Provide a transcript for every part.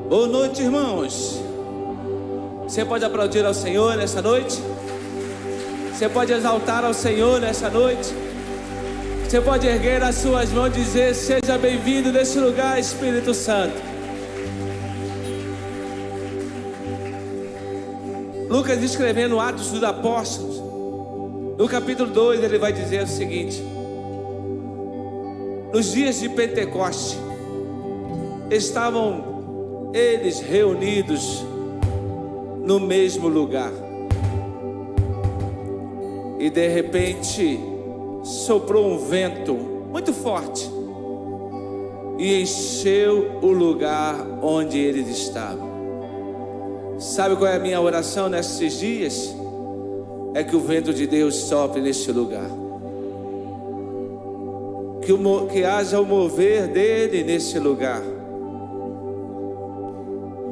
Boa noite, irmãos. Você pode aplaudir ao Senhor nessa noite? Você pode exaltar ao Senhor nessa noite? Você pode erguer as suas mãos e dizer: seja bem-vindo nesse lugar, Espírito Santo. Lucas, escrevendo Atos dos Apóstolos, no capítulo 2, ele vai dizer o seguinte: nos dias de Pentecoste, estavam eles reunidos no mesmo lugar, e de repente soprou um vento muito forte e encheu o lugar onde eles estavam. Sabe qual é a minha oração nesses dias? É que o vento de Deus sopre neste lugar, que haja o mover dele neste lugar,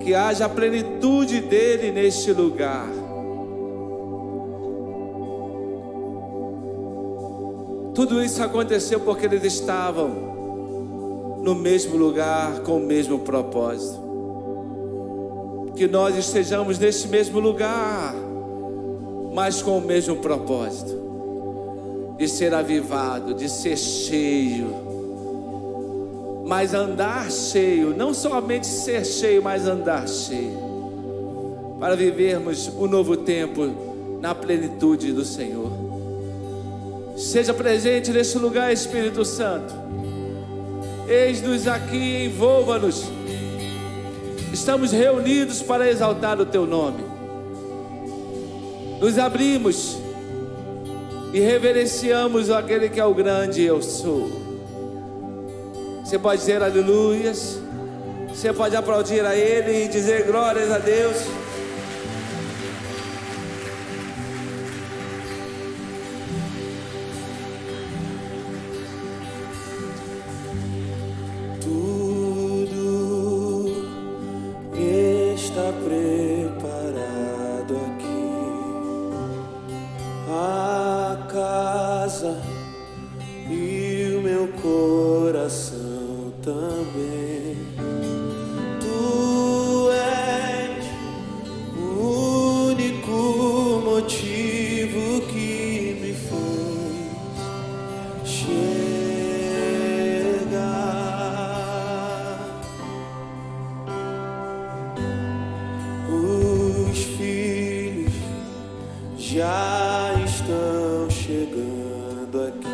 que haja a plenitude dele neste lugar. Tudo isso aconteceu porque eles estavam no mesmo lugar, com o mesmo propósito. Que nós estejamos nesse mesmo lugar, mas com o mesmo propósito, de ser avivado, de ser cheio. Mas andar cheio, não somente ser cheio, mas andar cheio, para vivermos o novo tempo na plenitude do Senhor. Seja presente nesse lugar, Espírito Santo. Eis-nos aqui, envolva-nos. Estamos reunidos para exaltar o Teu nome. Nos abrimos e reverenciamos aquele que é o grande eu sou. Você pode dizer aleluias. Você pode aplaudir a Ele e dizer glórias a Deus. Tudo está preparado aqui. A casa e o meu coração também. Tu és o único motivo que me fez chegar. Os filhos já estão chegando aqui.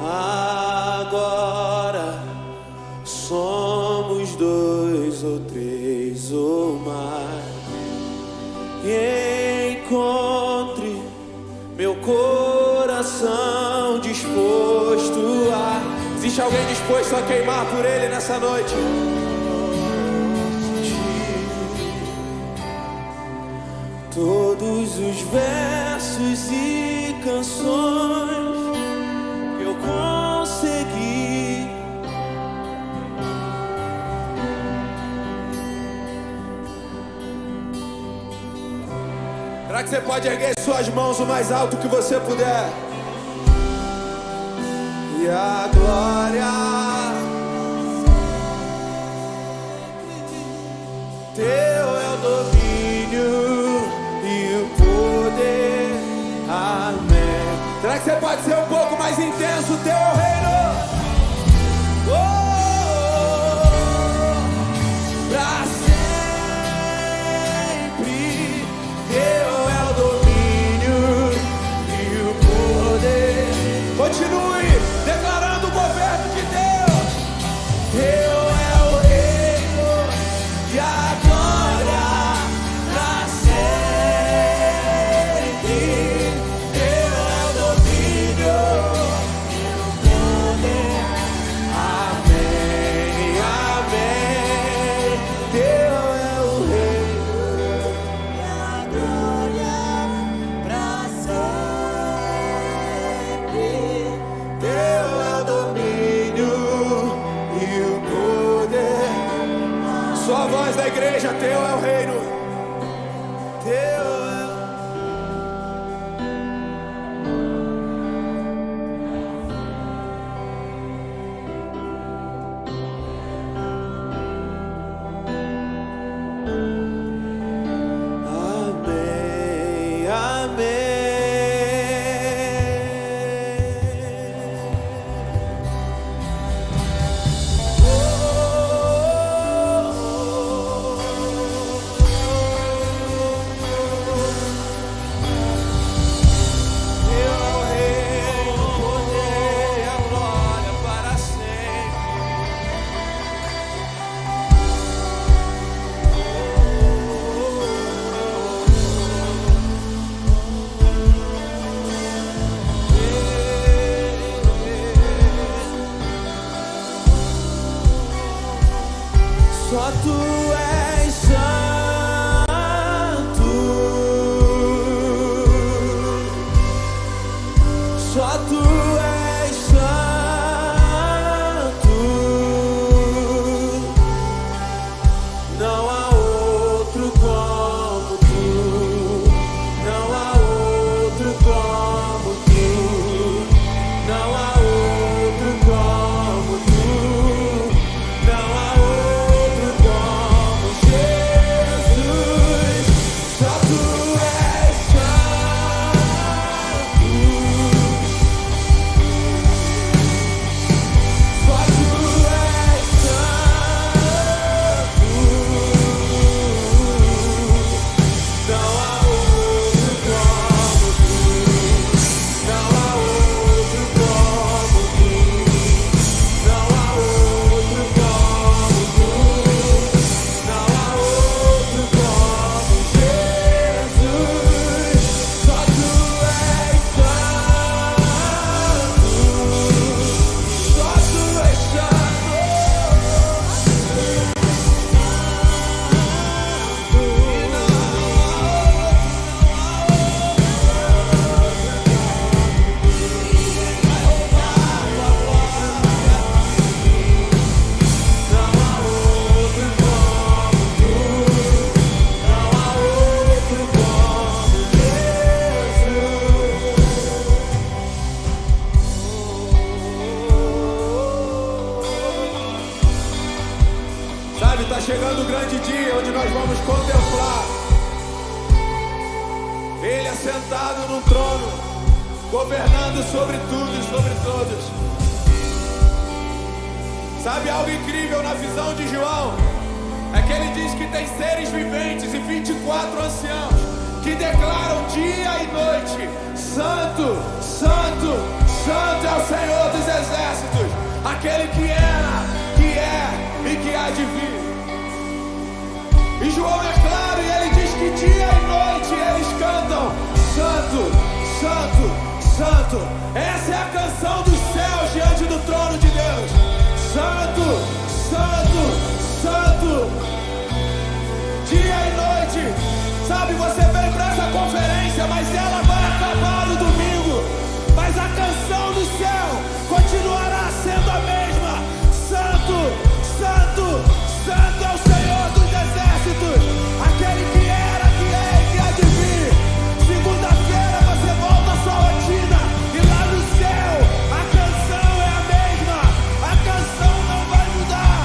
Agora somos 2 ou 3 ou mais. Encontre meu coração disposto a... Existe alguém disposto a queimar por Ele nessa noite? Todos os versos e canções que eu consegui, será que você pode erguer suas mãos o mais alto que você puder? E a glória Teu é o domínio e o poder. Amém. Será que você pode ser um pouco mais intenso? Teu é o reino. Pra sempre. Teu é o domínio e o poder. Continue declarando o governo de Deus. Teu é o reino e a glória pra sempre. Teu é o domínio e o poder. Só tu és santo, não há outro como tu, não há outro como tu, não há outro como tu, não há outro como Jesus. Só tu és santo, só tu és santo, não há outro como tu, não há outro como tu, não há outro como tu, não há outro como Jesus. Só tu és santo, só tu és santo. Não há outro como tu, não há outro como Jesus. Sabe, tá chegando o grande dia onde nós vamos contemplar Ele assentado num trono, governando sobre tudo e sobre todos. Sabe algo incrível na visão de João? É que ele diz que tem seres viventes e 24 anciãos que declaram dia e noite: Santo, Santo, Santo é o Senhor dos exércitos, aquele que era, que é e que há de vir. E João é claro, e ele diz que dia e noite eles cantam: Santo, Santo, Santo. Essa é a canção dos céus diante do trono de Deus. Santo, Santo, Santo. Dia e noite. Sabe, você veio para essa conferência, mas ela vai acabar no domingo. Mas a canção do céu continuará sendo a mesma. Santo, Santo, Santo é o Senhor dos exércitos, aquele que era, que é e que há de vir. Segunda-feira você volta à sua rotina e lá no céu a canção é a mesma. A canção não vai mudar.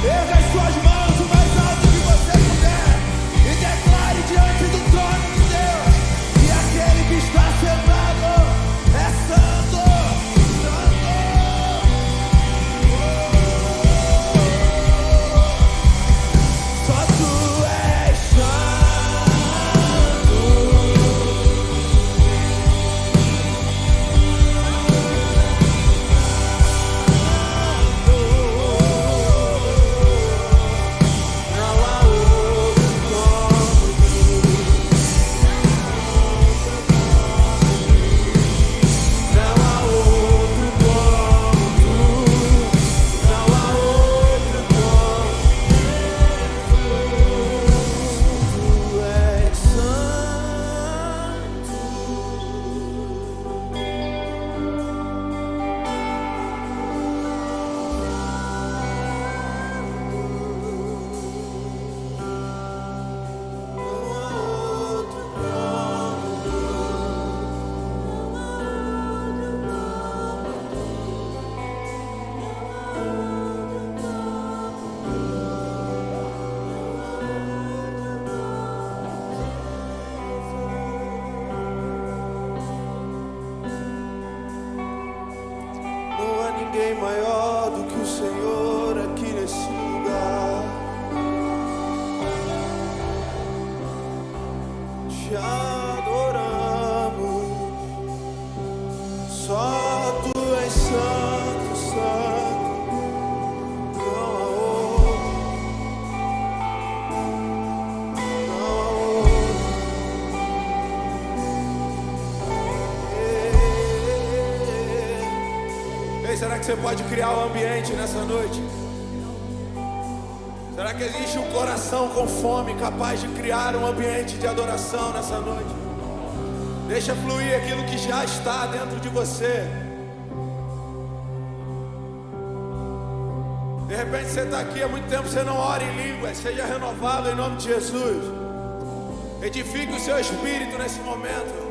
Erga as suas mãos o mais alto que você puder e declare diante do trono de Deus que aquele que está sentado é santo, santo. Só tu és santo, não há outro como tu, não há outro como tu, não há outro como tu és santo. Não há outro Não há ninguém maior do que o Senhor aqui nesse lugar. Te adoramos. Só tu és santo, santo. Não há outro. Não há outro. Ei, será que você pode criar um ambiente nessa noite? Será que existe um coração com fome capaz de criar um ambiente de adoração nessa noite? Deixa fluir aquilo que já está dentro de você. De repente você está aqui há muito tempo, você não ora em línguas. Seja renovado em nome de Jesus. Edifique o seu espírito nesse momento.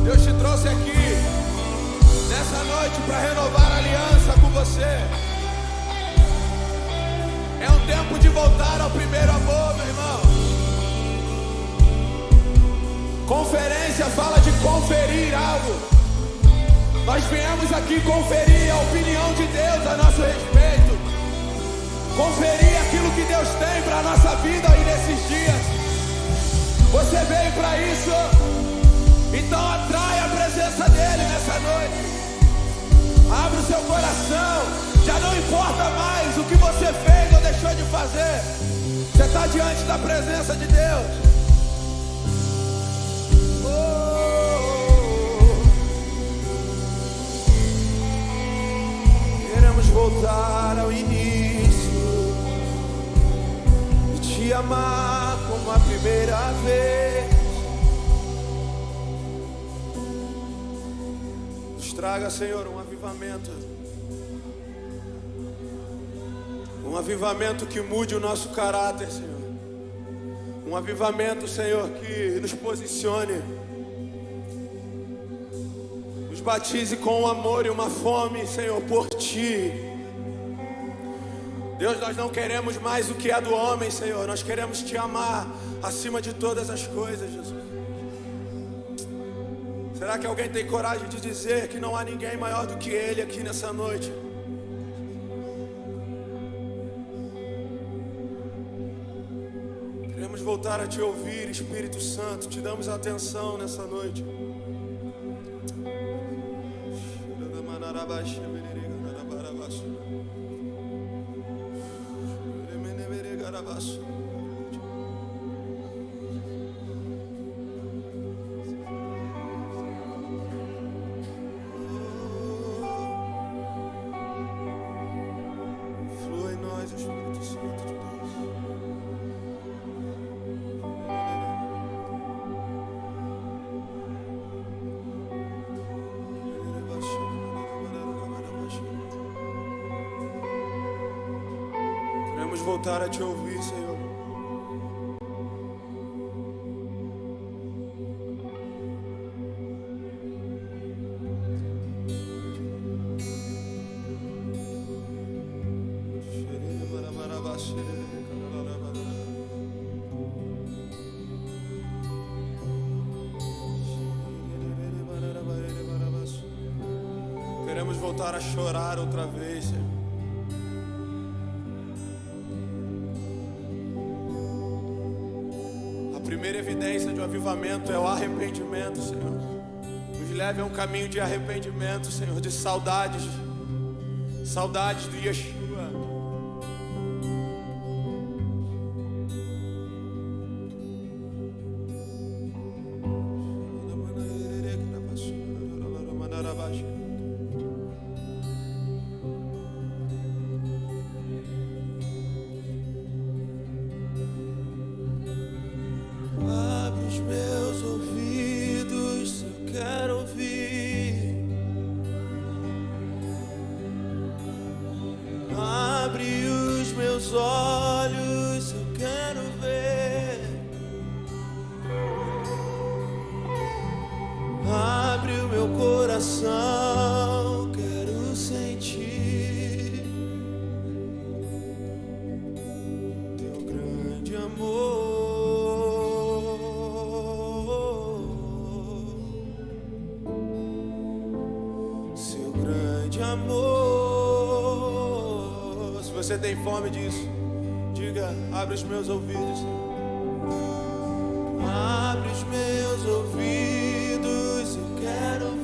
Deus te trouxe aqui nessa noite para renovar a aliança com você. É um tempo de voltar ao primeiro amor, meu irmão. Conferência fala de conferir algo. Nós viemos aqui conferir a opinião de Deus a nosso respeito. Conferir aquilo que Deus tem para a nossa vida aí nesses dias. Você veio para isso. Então atrai a presença dele nessa noite. Abre o seu coração. Já não importa mais o que você fez ou deixou de fazer. Você está diante da presença de Deus. Queremos voltar ao início e te amar como a primeira vez. Traga, Senhor, um avivamento. Um avivamento que mude o nosso caráter, Senhor. Um avivamento, Senhor, que nos posicione. Nos batize com um amor e uma fome, Senhor, por Ti. Deus, nós não queremos mais o que é do homem, Senhor. Nós queremos Te amar acima de todas as coisas, Jesus. Será que alguém tem coragem de dizer que não há ninguém maior do que Ele aqui nessa noite? Queremos voltar a Te ouvir, Espírito Santo. Te damos atenção nessa noite. Voltar a Te ouvir, Senhor. Queremos voltar a chorar outra vez, Senhor. A primeira evidência de um avivamento é o arrependimento, Senhor. Nos leve a um caminho de arrependimento, Senhor, de saudades do Yeshua. Quero sentir Teu grande amor, Seu grande amor. Se você tem fome disso, diga: abre os meus ouvidos, Senhor. Abre os meus ouvidos, eu quero ouvir.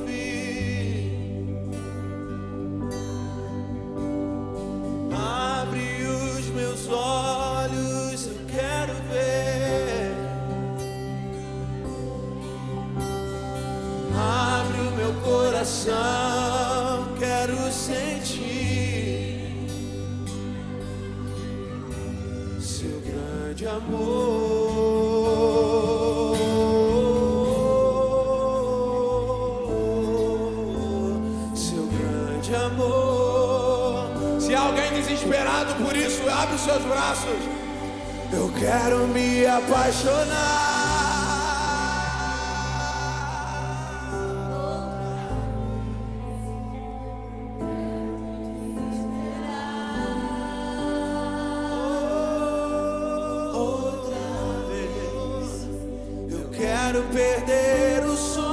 Abre os meus olhos, eu quero ver. coração quero sentir seu grande amor, seu grande amor. Se há alguém desesperado por isso, abre os seus braços. Eu quero me apaixonar. Quero perder o sono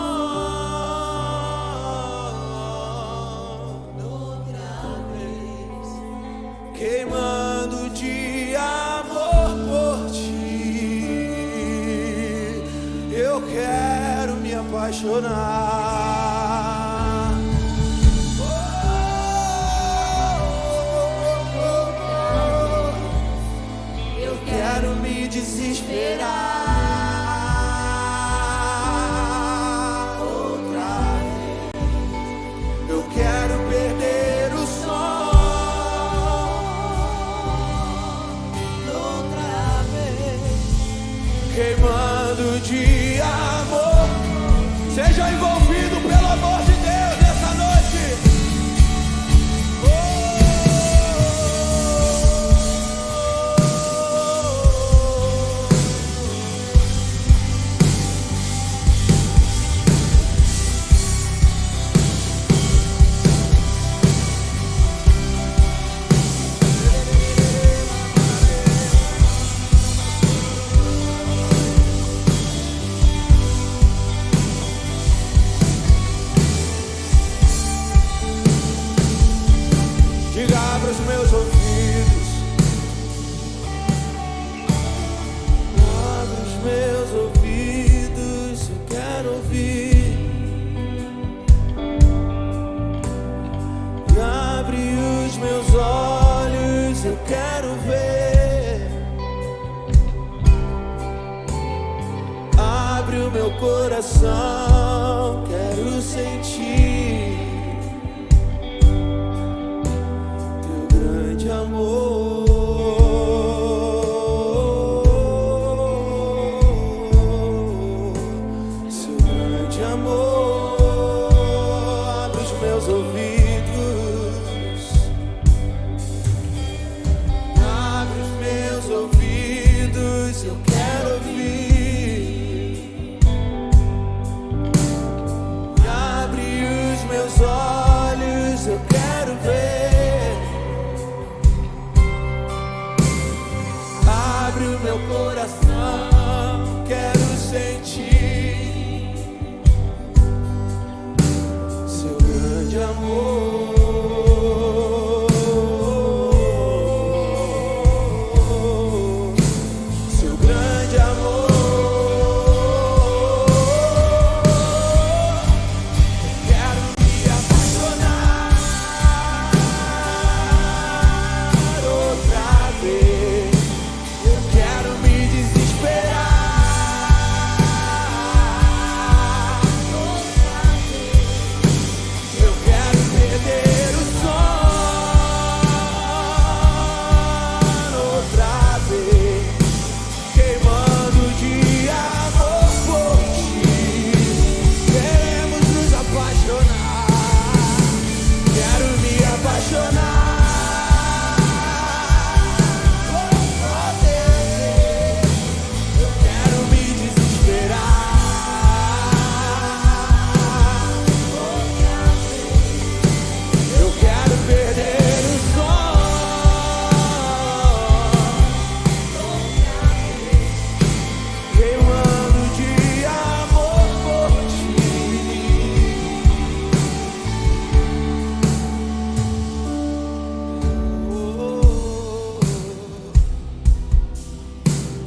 outra vez, queimando de amor por ti. Eu quero me apaixonar. Eu quero me desesperar. Queimando de amor. Seja envolvido pelo amor de Deus nessa noite. Abra os meus ouvidos, abra os meus ouvidos, eu quero ouvir. E abre os meus olhos, eu quero ver. Abre o meu coração, quero sentir amor, seu grande amor. Abre os meus ouvidos, abre os meus ouvidos, eu quero ouvir. Abre os meus olhos, eu quero ver. Abre o meu coração, quero sentir seu grande amor, seu grande amor. Quero me apaixonar outra vez. Quero me desesperar outra vez. Eu quero perder o sono outra vez, queimando de amor por ti. Queremos nos apaixonar. Quero me apaixonar.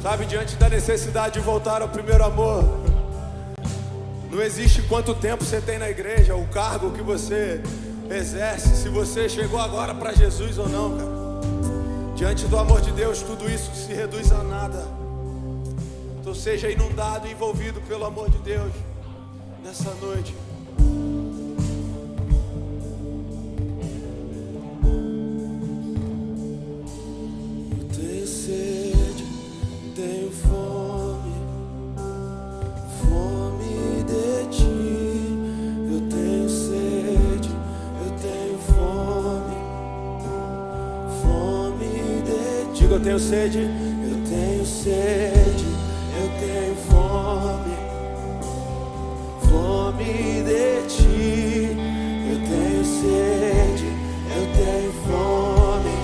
Sabe, diante da necessidade de voltar ao primeiro amor, não existe quanto tempo você tem na igreja, o cargo que você exerce, se você chegou agora para Jesus ou não, cara. Diante do amor de Deus, tudo isso se reduz a nada. Então seja inundado e envolvido pelo amor de Deus nessa noite. eu tenho sede, eu tenho sede, eu tenho fome, fome de ti. Eu tenho sede, eu tenho fome,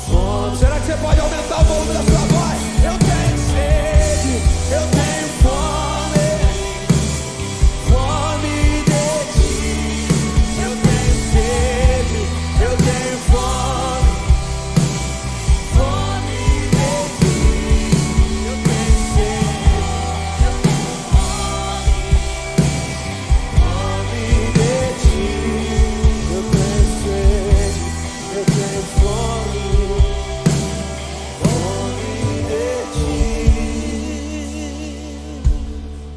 fome. Será que você pode aumentar o volume da sua voz? Eu tenho sede, eu tenho fome, fome de ti. Eu tenho sede, eu tenho fome, fome de ti. Eu tenho sede, eu tenho fome, fome de ti. Eu tenho sede, eu tenho fome, fome de ti.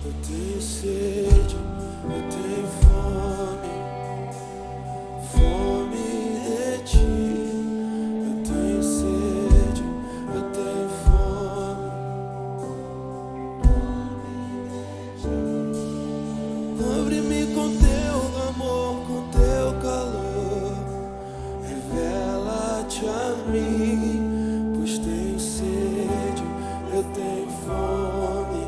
Eu tenho sede, eu tenho fome, fome de ti. Eu tenho sede, eu tenho fome. Cobre-me com teu amor, com teu calor. Revela-te a mim, pois tenho sede, eu tenho fome,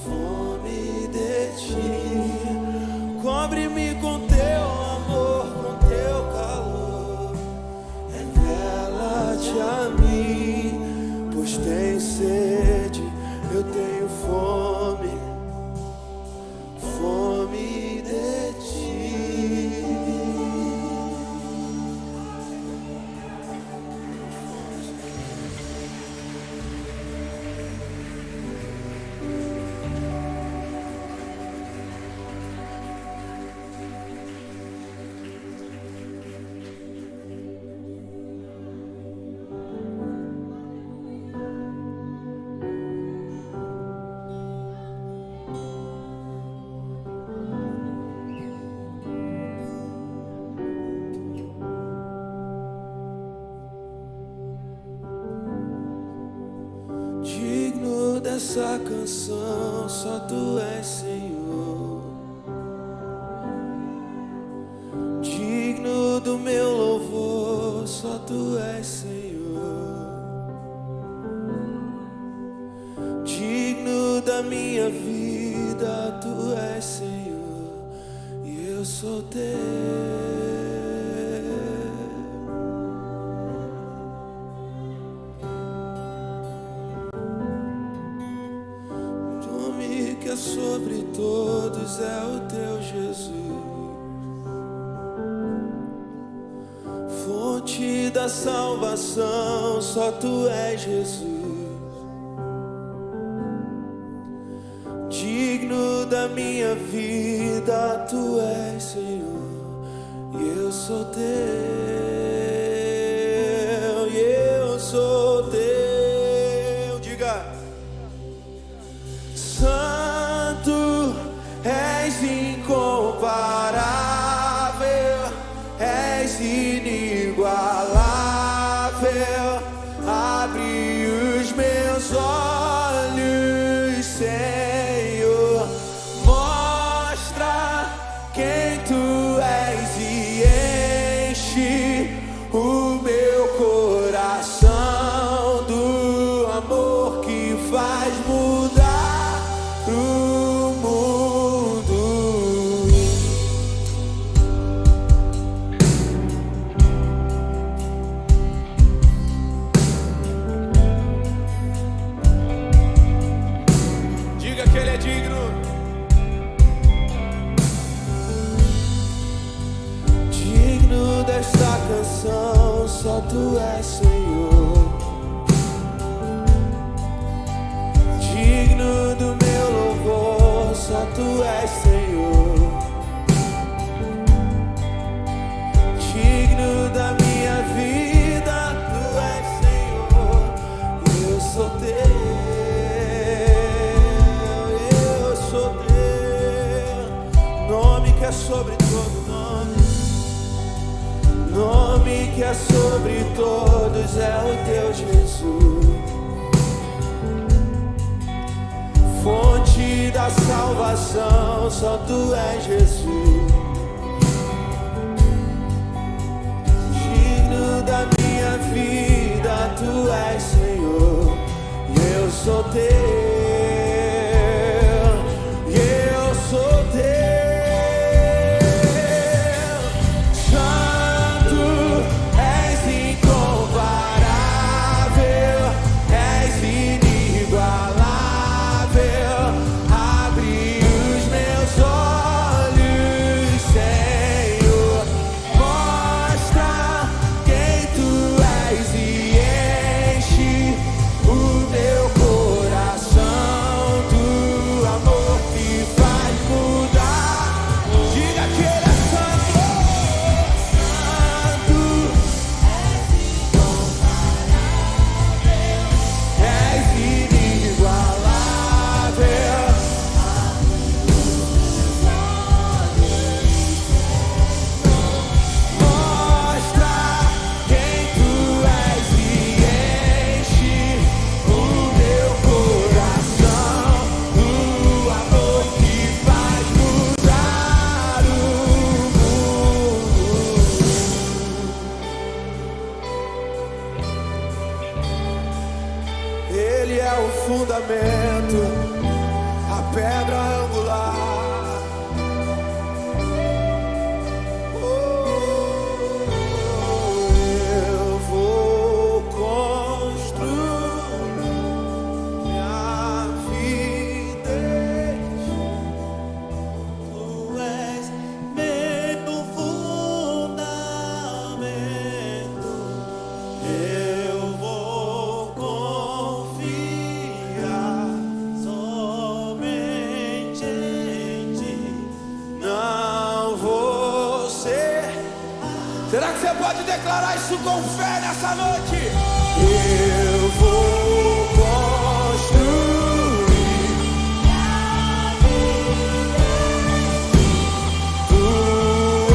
fome de ti. Cobre-me com teu amor, com teu calor. Revela-te a mim, pois tenho sede, eu tenho fome, fome de ti. Digno dessa canção, só tu és, Senhor. Digno do meu louvor, só tu és, Senhor. Digno da minha vida, tu és, Senhor, e eu sou teu. Que é sobre todos é o teu Jesus, fonte da salvação, só tu és, Jesus. Digno da minha vida, tu és, Senhor, e eu sou teu, e eu sou teu. Diga: Santo, és incomparável, és inigualável. Abre os meus olhos, Senhor, mostra quem tu és e enche o meu coração do amor que faz mudar o mundo. Diga que Ele é digno. Digno desta canção, só tu és, Senhor. Digno do meu louvor, só tu és, Senhor. Digno da minha vida, tu és, Senhor. Eu sou teu, eu sou teu. Nome que é sobre todo nome, nome que é sobre todos é o teu Jesus. Fonte da salvação, só tu és, Jesus. Digno da minha vida. és Senhor, e eu sou teu. Ele é o fundamento, a pedra angular. Eu vou construir minha vida. Tu és meu fundamento. Eu vou confiar somente em ti. Não vou ser. Será que você pode declarar isso com fé nessa noite? Eu vou construir. Tu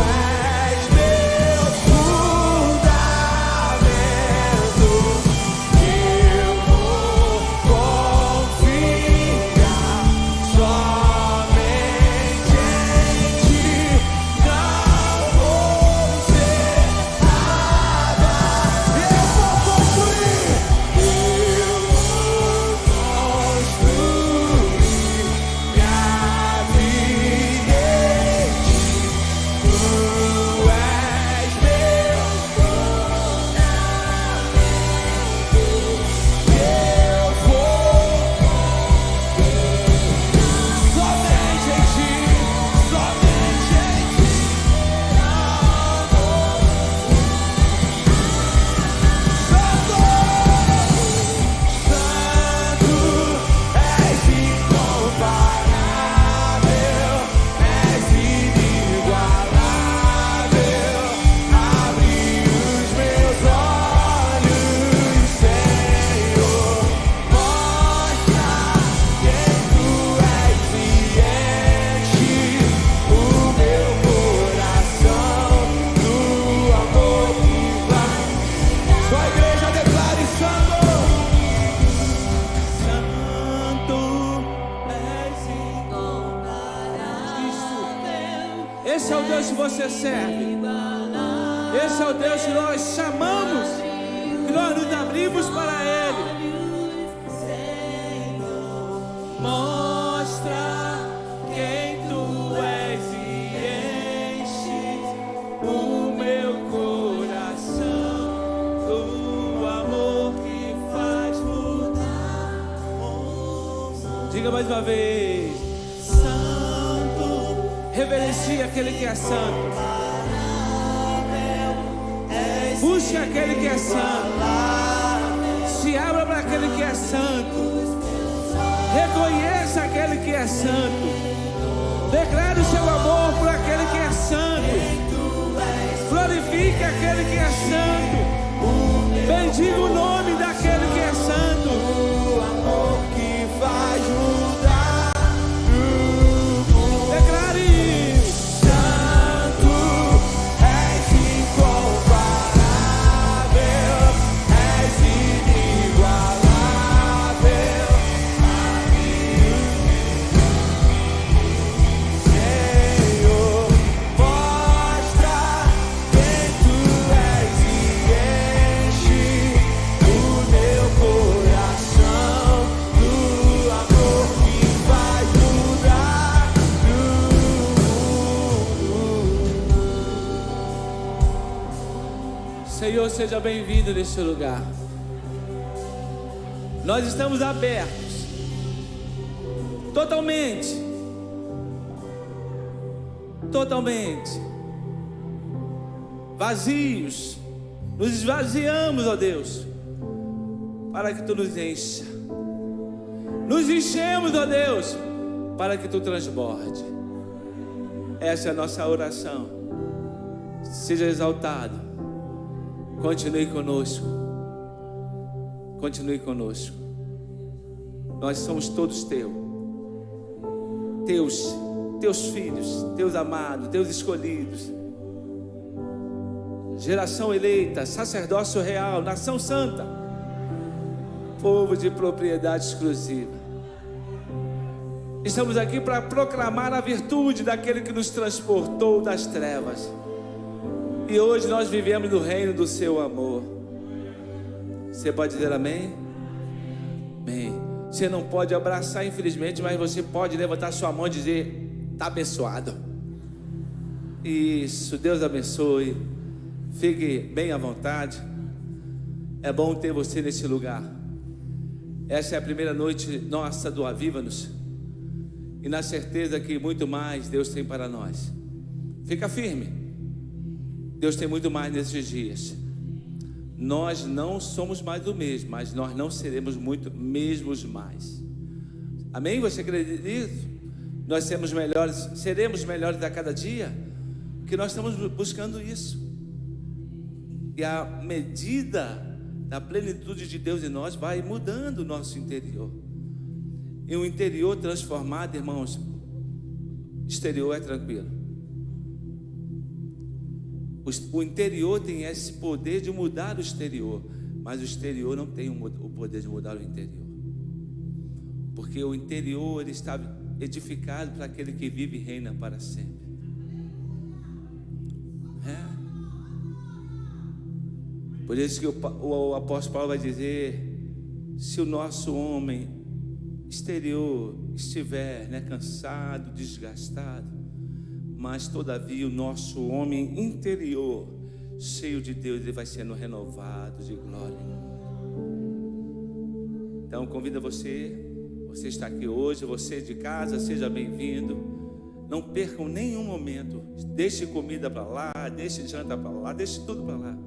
és meu fundamento. Eu vou confiar somente em ti. Não vou ser nada. Eu vou construir. Eu vou construir minha vida em ti. Tu és meu fundamento. Eu vou somente em ti, somente em ti. Santo, és incomparável, és inigualável. Abre os meus olhos, Senhor, mostra quem tu és e enche o meu coração do amor que vai. Sua igreja declare: Santo, Santo, és incomparável. Esse é o Deus que você serve. Esse é o Deus que nós chamamos, que nós nos abrimos para Ele. Mostra quem tu és e enches o meu coração do amor que faz mudar. Diga mais uma vez: Santo. Reverencie aquele que é santo. Busque aquele que é santo. Se abra para aquele que é santo. Reconheça aquele que é santo. Declare o seu amor por aquele que é santo. Glorifique aquele que é santo. Bendiga o nome daquele que é santo. o amor que faz mudar. Declare: Santo, és incomparável, és inigualável. Senhor, seja bem-vindo neste lugar. Nós estamos abertos, totalmente, vazios, nos esvaziamos, ó Deus, para que Tu nos encha. Nos enchemos, ó Deus, para que Tu transborde. Essa é a nossa oração. Seja exaltado. Continue conosco. Continue conosco. Nós somos todos Teus filhos, Teus amados, Teus escolhidos. Geração eleita, sacerdócio real, nação santa, povo de propriedade exclusiva. Estamos aqui para proclamar a virtude daquele que nos transportou das trevas. E hoje nós vivemos no reino do Seu amor. Você pode dizer amém? Amém. Você não pode abraçar, infelizmente, mas você pode levantar sua mão e dizer: está abençoado. Isso, Deus abençoe. Fique bem à vontade. É bom ter você nesse lugar. Essa é a primeira noite nossa do Aviva-nos, e na certeza que muito mais Deus tem para nós. Fica firme. Deus tem muito mais nesses dias. Nós não somos mais do mesmo, mas nós não seremos muito mesmos mais. Amém? Você acredita nisso? Nós seremos melhores a cada dia, porque nós estamos buscando isso. E a medida da plenitude de Deus em nós vai mudando o nosso interior. E o interior transformado, irmãos, exterior é tranquilo. O interior tem esse poder de mudar o exterior, mas o exterior não tem o poder de mudar o interior. Porque o interior ele está edificado para aquele que vive e reina para sempre. Por isso que o apóstolo Paulo vai dizer: se o nosso homem exterior estiver cansado, desgastado, mas todavia o nosso homem interior, cheio de Deus, ele vai sendo renovado de glória. Então convido você está aqui hoje, você de casa, seja bem-vindo. Não percam nenhum momento. Deixe comida para lá, deixe janta para lá, deixe tudo para lá.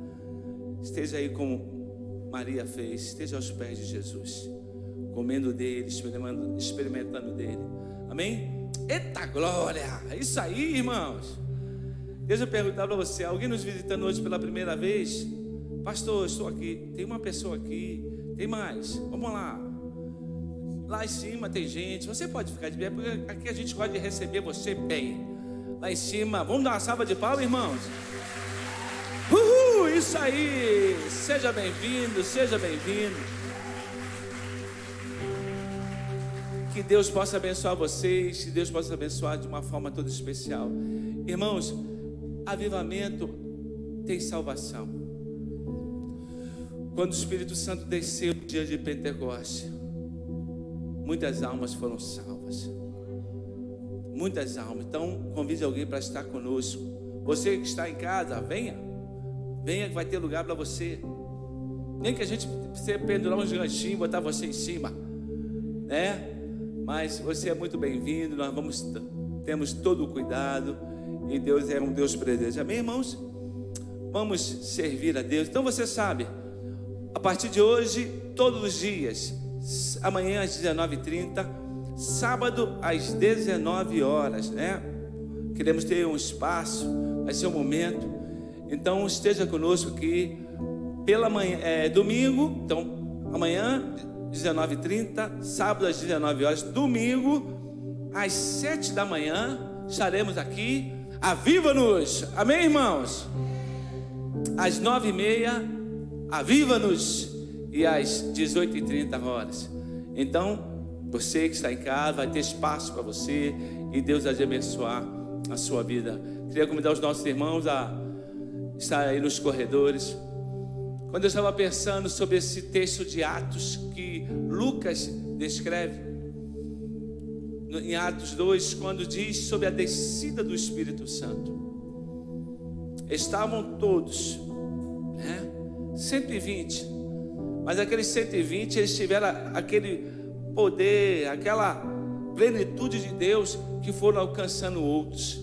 Esteja aí como Maria fez, esteja aos pés de Jesus, comendo dele, experimentando dele. Amém? Eita glória! É isso aí, irmãos. Deixa eu perguntar para você: alguém nos visitando hoje pela primeira vez? Pastor, eu estou aqui. Tem uma pessoa aqui. Tem mais? Vamos lá. Lá em cima tem gente. Você pode ficar de pé, porque aqui a gente gosta de receber você bem. Lá em cima, vamos dar uma salva de palmas, irmãos? Uhul, isso aí. Seja bem-vindo, seja bem-vindo. Que Deus possa abençoar vocês, que Deus possa abençoar de uma forma toda especial. Irmãos, avivamento tem salvação. Quando o Espírito Santo desceu no dia de Pentecostes, muitas almas foram salvas. Muitas almas. Então convide alguém para estar conosco. Você que está em casa, venha que vai ter lugar para você. Nem que a gente precise pendurar uns ganchinhos, botar você em cima, né? Mas você é muito bem-vindo. Nós temos todo o cuidado, e Deus é um Deus presente. Amém, irmãos? Vamos servir a Deus. Então você sabe, a partir de hoje, todos os dias, amanhã às 19h30, sábado às 19 horas, né? Queremos ter um espaço, vai ser um momento. Então esteja conosco aqui pela manhã, domingo. Então amanhã 19h30, sábado às 19 horas, domingo às 7 da manhã estaremos aqui. Aviva-nos, amém, irmãos? Às 9h30, aviva-nos, e às 18h30 horas. Então você que está em casa vai ter espaço para você, e Deus vai abençoar a sua vida. Queria convidar os nossos irmãos a estar aí nos corredores. Quando eu estava pensando sobre esse texto de Atos que Lucas descreve, em Atos 2, quando diz sobre a descida do Espírito Santo, estavam todos 120. Mas aqueles 120, eles tiveram aquele poder, aquela plenitude de Deus, que foram alcançando outros,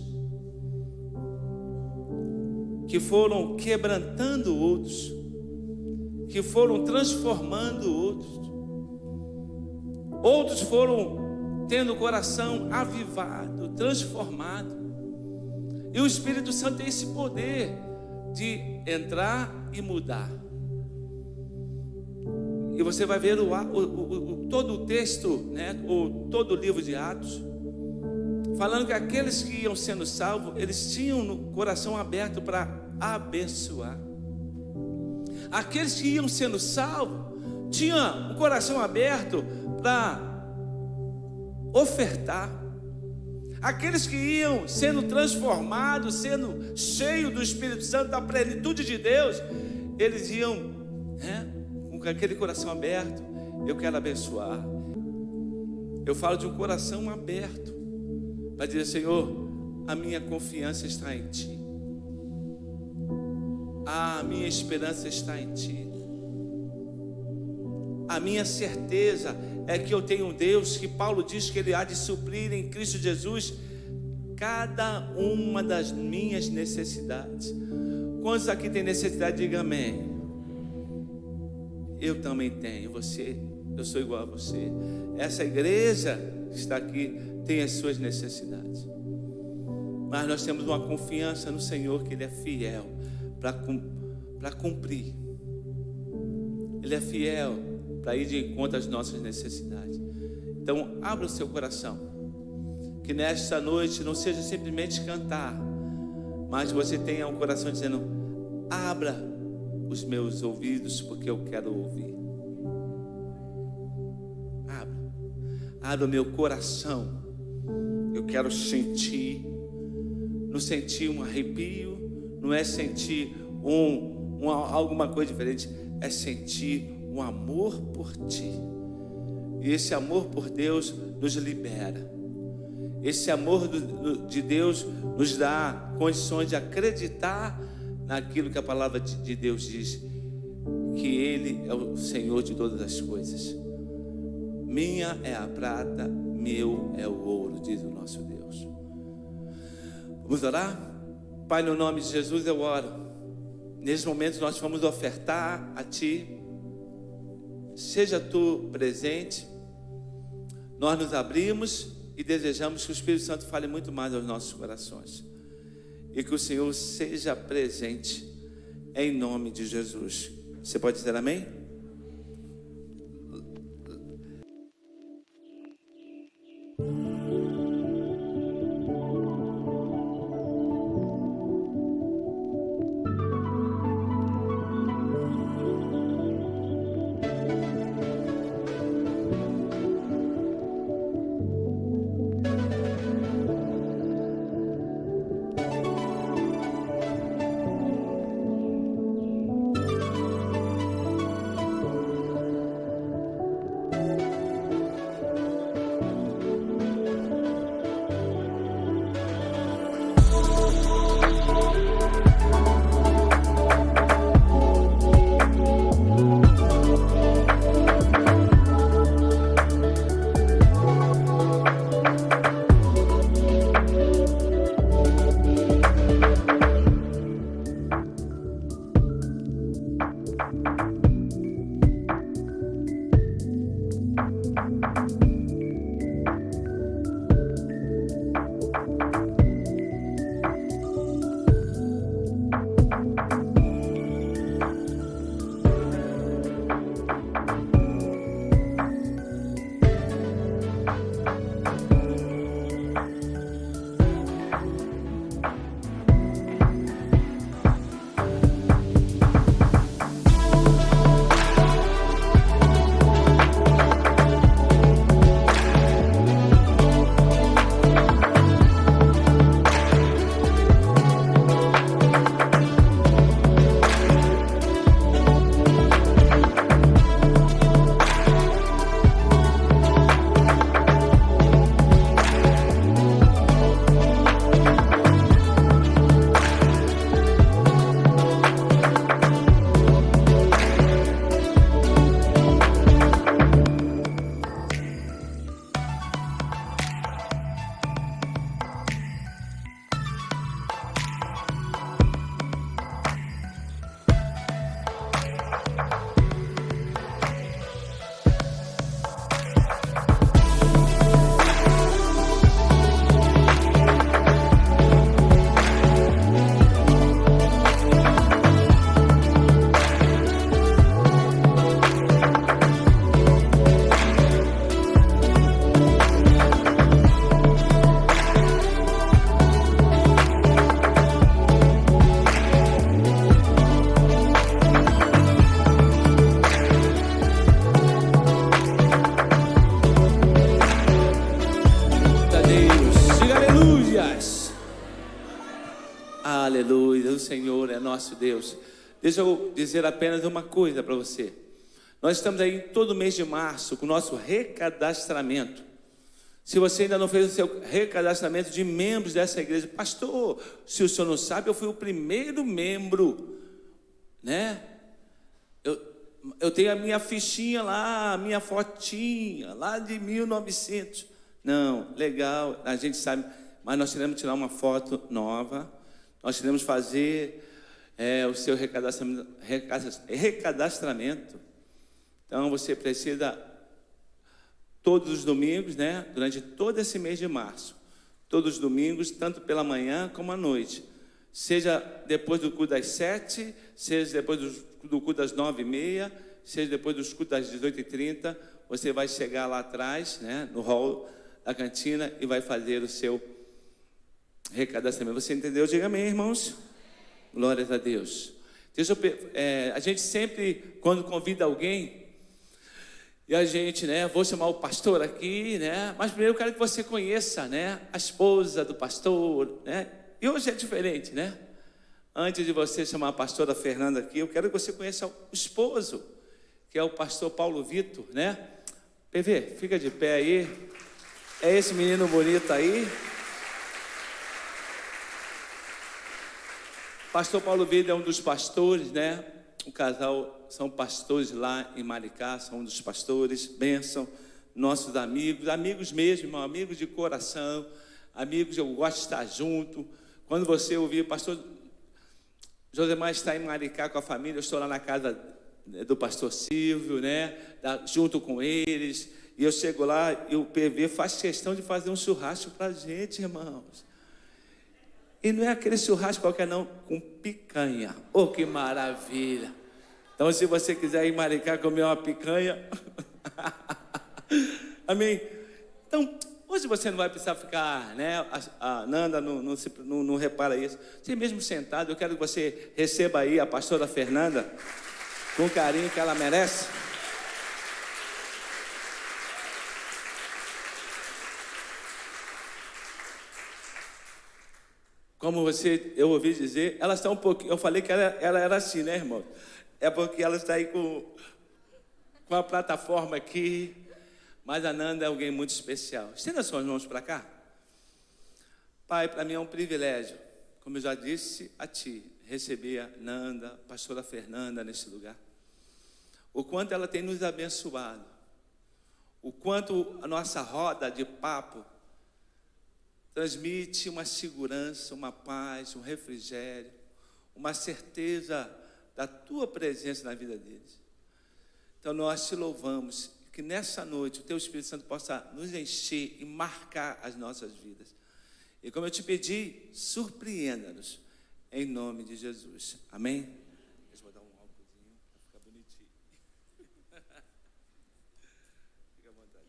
que foram quebrantando outros, que foram transformando outros. Outros foram tendo o coração avivado, transformado. E o Espírito Santo tem esse poder de entrar e mudar. E você vai ver todo o texto, todo o livro de Atos, falando que aqueles que iam sendo salvos, eles tinham o coração aberto para abençoar. Aqueles que iam sendo salvos tinham o coração aberto para ofertar. Aqueles que iam sendo transformados, sendo cheios do Espírito Santo, da plenitude de Deus, eles iam com aquele coração aberto. Eu quero abençoar. Eu falo de um coração aberto para dizer: Senhor, a minha confiança está em Ti, a minha esperança está em Ti, a minha certeza é que eu tenho um Deus que Paulo diz que Ele há de suprir em Cristo Jesus cada uma das minhas necessidades. Quantos aqui tem necessidade? Diga amém. Eu também tenho. Eu sou igual a você. Essa igreja que está aqui tem as suas necessidades, mas nós temos uma confiança no Senhor, que Ele é fiel para cumprir. Ele é fiel para ir de encontro às nossas necessidades. Então, abra o seu coração, que nesta noite não seja simplesmente cantar, mas você tenha um coração dizendo: abra os meus ouvidos, porque eu quero ouvir. Abra o meu coração, eu quero sentir. Não sentir um arrepio, não é sentir alguma coisa diferente, é sentir um amor por Ti. E esse amor por Deus nos libera. Esse amor de Deus nos dá condições de acreditar naquilo que a palavra de Deus diz, que Ele é o Senhor de todas as coisas. Minha é a prata, meu é o ouro, diz o nosso Deus. Vamos orar? Pai, no nome de Jesus eu oro. Nesse momento nós vamos ofertar a Ti. Seja Tu presente. Nós nos abrimos e desejamos que o Espírito Santo fale muito mais aos nossos corações, e que o Senhor seja presente em nome de Jesus. Você pode dizer amém? Aleluia, o Senhor é nosso Deus. Deixa eu dizer apenas uma coisa para você. Nós estamos aí todo mês de março com o nosso recadastramento. Se você ainda não fez o seu recadastramento de membros dessa igreja, pastor, se o senhor não sabe, eu fui o primeiro membro, né? Eu tenho a minha fichinha lá, a minha fotinha lá de 1900. Não, legal, a gente sabe, mas nós teremos que tirar uma foto nova. Nós teremos que fazer o seu recadastramento. Então você precisa, todos os domingos, né, durante todo esse mês de março, todos os domingos, tanto pela manhã como à noite, seja depois do culto das 7, seja depois do culto das 9h30, seja depois do culto das 18h30, você vai chegar lá atrás, né, no hall da cantina, e vai fazer o seu recadastramento. Você entendeu? Diga amém, irmãos. Glórias a Deus. A gente sempre, quando convida alguém, e a gente, né, vou chamar o pastor aqui, né, mas primeiro eu quero que você conheça, né, a esposa do pastor, né, e hoje é diferente, né. Antes de você chamar a pastora Fernanda aqui, eu quero que você conheça o esposo, que é o pastor Paulo Vitor, né. PV, fica de pé aí. É esse menino bonito aí. Pastor Paulo Vitor é um dos pastores, né? O casal são pastores lá em Maricá, são um dos pastores, bênção, nossos amigos mesmo, irmão, amigos de coração, amigos, eu gosto de estar junto. Quando você ouvir, pastor Josemar está em Maricá com a família, eu estou lá na casa do pastor Silvio, né? Junto com eles, e eu chego lá e o PV faz questão de fazer um churrasco para a gente, irmãos. E não é aquele churrasco qualquer não, com picanha. Oh, que maravilha! Então, se você quiser ir em Maricá comer uma picanha, amém? Então, hoje você não vai precisar ficar, né? A Nanda não repara isso. Você mesmo sentado, eu quero que você receba aí a pastora Fernanda com o carinho que ela merece. Como eu ouvi dizer, ela está um pouquinho. Eu falei que ela era assim, né, irmão? É porque ela está aí com a plataforma aqui. Mas a Nanda é alguém muito especial. Estenda suas mãos para cá. Pai, para mim é um privilégio, como eu já disse a ti, receber a Nanda, a pastora Fernanda nesse lugar. O quanto ela tem nos abençoado. O quanto a nossa roda de papo transmite uma segurança, uma paz, um refrigério, uma certeza da tua presença na vida deles. Então nós te louvamos, que nessa noite o teu Espírito Santo possa nos encher e marcar as nossas vidas. E como eu te pedi, surpreenda-nos, em nome de Jesus. Amém? Deixa eu dar um álcoolzinho para ficar bonitinho. Fica à vontade,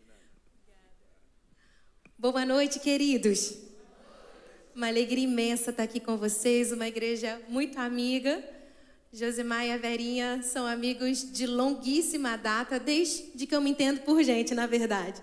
Boa noite, queridos. Uma alegria imensa estar aqui com vocês, uma igreja muito amiga. Josemar e a Verinha são amigos de longuíssima data, desde que eu me entendo por gente, na verdade.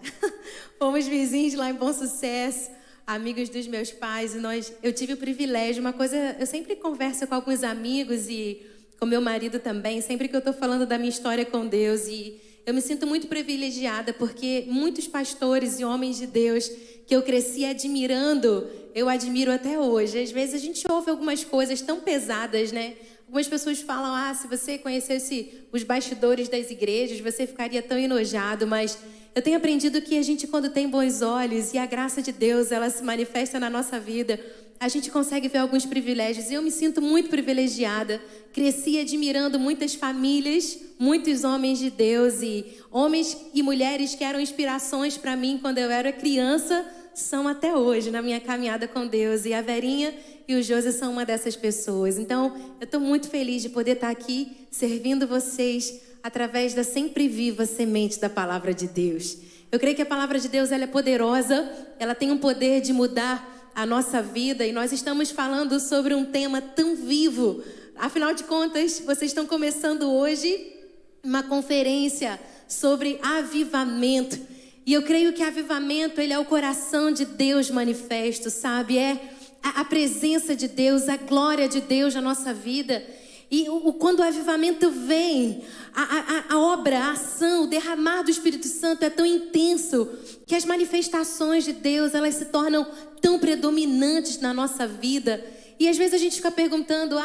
Fomos vizinhos lá em Bom Sucesso, amigos dos meus pais, e eu tive o privilégio, uma coisa, eu sempre converso com alguns amigos e com meu marido também, sempre que eu estou falando da minha história com Deus, e eu me sinto muito privilegiada, porque muitos pastores e homens de Deus que eu cresci admirando, eu admiro até hoje. Às vezes a gente ouve algumas coisas tão pesadas, né? Algumas pessoas falam, se você conhecesse os bastidores das igrejas, você ficaria tão enojado, mas eu tenho aprendido que a gente, quando tem bons olhos e a graça de Deus, ela se manifesta na nossa vida, a gente consegue ver alguns privilégios. E eu me sinto muito privilegiada. Cresci admirando muitas famílias, muitos homens de Deus, e homens e mulheres que eram inspirações para mim quando eu era criança, são até hoje na minha caminhada com Deus. E a Verinha e o José são uma dessas pessoas. Então, eu estou muito feliz de poder estar aqui servindo vocês através da sempre viva semente da palavra de Deus. Eu creio que a palavra de Deus ela é poderosa, ela tem um poder de mudar a nossa vida, e nós estamos falando sobre um tema tão vivo. Afinal de contas, vocês estão começando hoje uma conferência sobre avivamento. E eu creio que avivamento, ele é o coração de Deus manifesto, sabe? É a presença de Deus, a glória de Deus na nossa vida. E quando o avivamento vem, a obra, a ação, o derramar do Espírito Santo é tão intenso que as manifestações de Deus, elas se tornam tão predominantes na nossa vida. E às vezes a gente fica perguntando,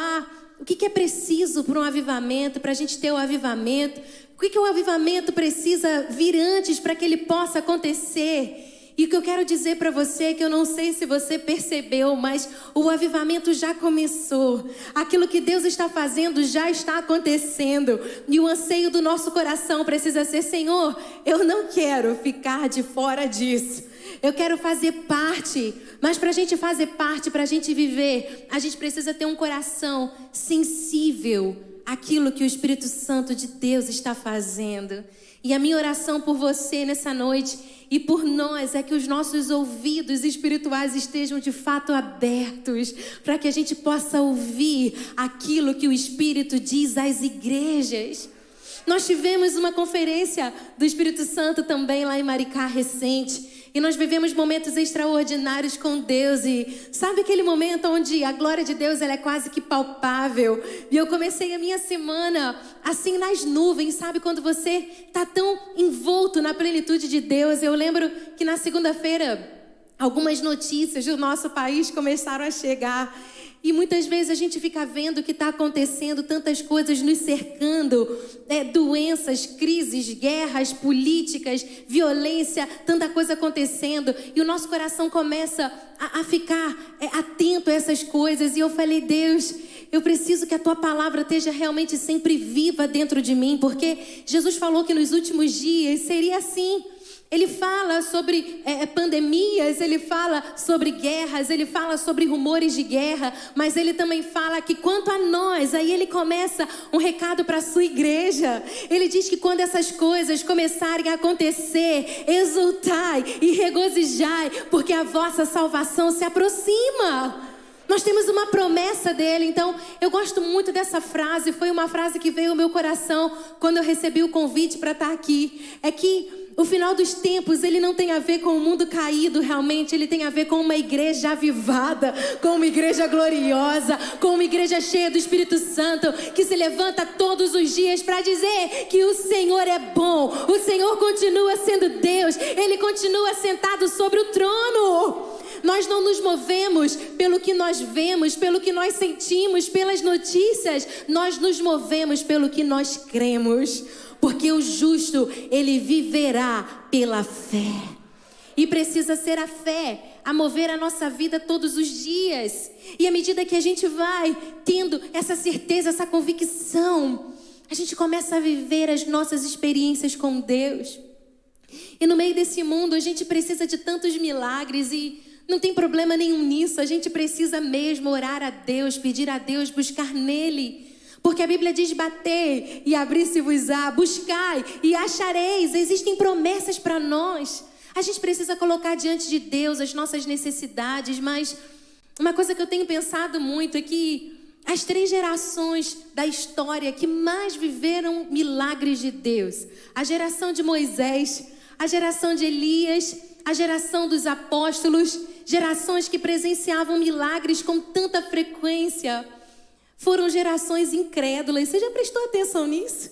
o que é preciso para um avivamento, para a gente ter o avivamento? O que o avivamento precisa vir antes para que ele possa acontecer? E o que eu quero dizer para você é que eu não sei se você percebeu, mas o avivamento já começou. Aquilo que Deus está fazendo já está acontecendo. E o anseio do nosso coração precisa ser: Senhor, eu não quero ficar de fora disso. Eu quero fazer parte. Mas para a gente fazer parte, para a gente viver, a gente precisa ter um coração sensível àquilo que o Espírito Santo de Deus está fazendo. E a minha oração por você nessa noite e por nós é que os nossos ouvidos espirituais estejam de fato abertos, para que a gente possa ouvir aquilo que o Espírito diz às igrejas. Nós tivemos uma conferência do Espírito Santo também lá em Maricá recente. E nós vivemos momentos extraordinários com Deus. E sabe aquele momento onde a glória de Deus ela é quase que palpável? E eu comecei a minha semana assim nas nuvens, sabe? Quando você está tão envolto na plenitude de Deus. Eu lembro que na segunda-feira algumas notícias do nosso país começaram a chegar. E muitas vezes a gente fica vendo o que está acontecendo, tantas coisas nos cercando, doenças, crises, guerras, políticas, violência, tanta coisa acontecendo. E o nosso coração começa a ficar atento a essas coisas. E eu falei: Deus, eu preciso que a Tua palavra esteja realmente sempre viva dentro de mim, porque Jesus falou que nos últimos dias seria assim. Ele fala sobre pandemias, ele fala sobre guerras, ele fala sobre rumores de guerra, mas ele também fala que quanto a nós, aí ele começa um recado para a sua igreja. Ele diz que quando essas coisas começarem a acontecer, exultai e regozijai, porque a vossa salvação se aproxima. Nós temos uma promessa dele. Então eu gosto muito dessa frase. Foi uma frase que veio ao meu coração quando eu recebi o convite para estar aqui. É que o final dos tempos, ele não tem a ver com o mundo caído realmente. Ele tem a ver com uma igreja avivada, com uma igreja gloriosa, com uma igreja cheia do Espírito Santo, que se levanta todos os dias para dizer que o Senhor é bom. O Senhor continua sendo Deus. Ele continua sentado sobre o trono. Nós não nos movemos pelo que nós vemos, pelo que nós sentimos, pelas notícias. Nós nos movemos pelo que nós cremos. Porque o justo, ele viverá pela fé. E precisa ser a fé a mover a nossa vida todos os dias. E à medida que a gente vai tendo essa certeza, essa convicção, a gente começa a viver as nossas experiências com Deus. E no meio desse mundo, a gente precisa de tantos milagres e não tem problema nenhum nisso. A gente precisa mesmo orar a Deus, pedir a Deus, buscar nele. Porque a Bíblia diz: batei e abrir-se-vos-á, buscai e achareis. Existem promessas para nós. A gente precisa colocar diante de Deus as nossas necessidades. Mas uma coisa que eu tenho pensado muito é que as 3 gerações da história que mais viveram milagres de Deus, a geração de Moisés, a geração de Elias, a geração dos apóstolos, gerações que presenciavam milagres com tanta frequência, foram gerações incrédulas. Você já prestou atenção nisso?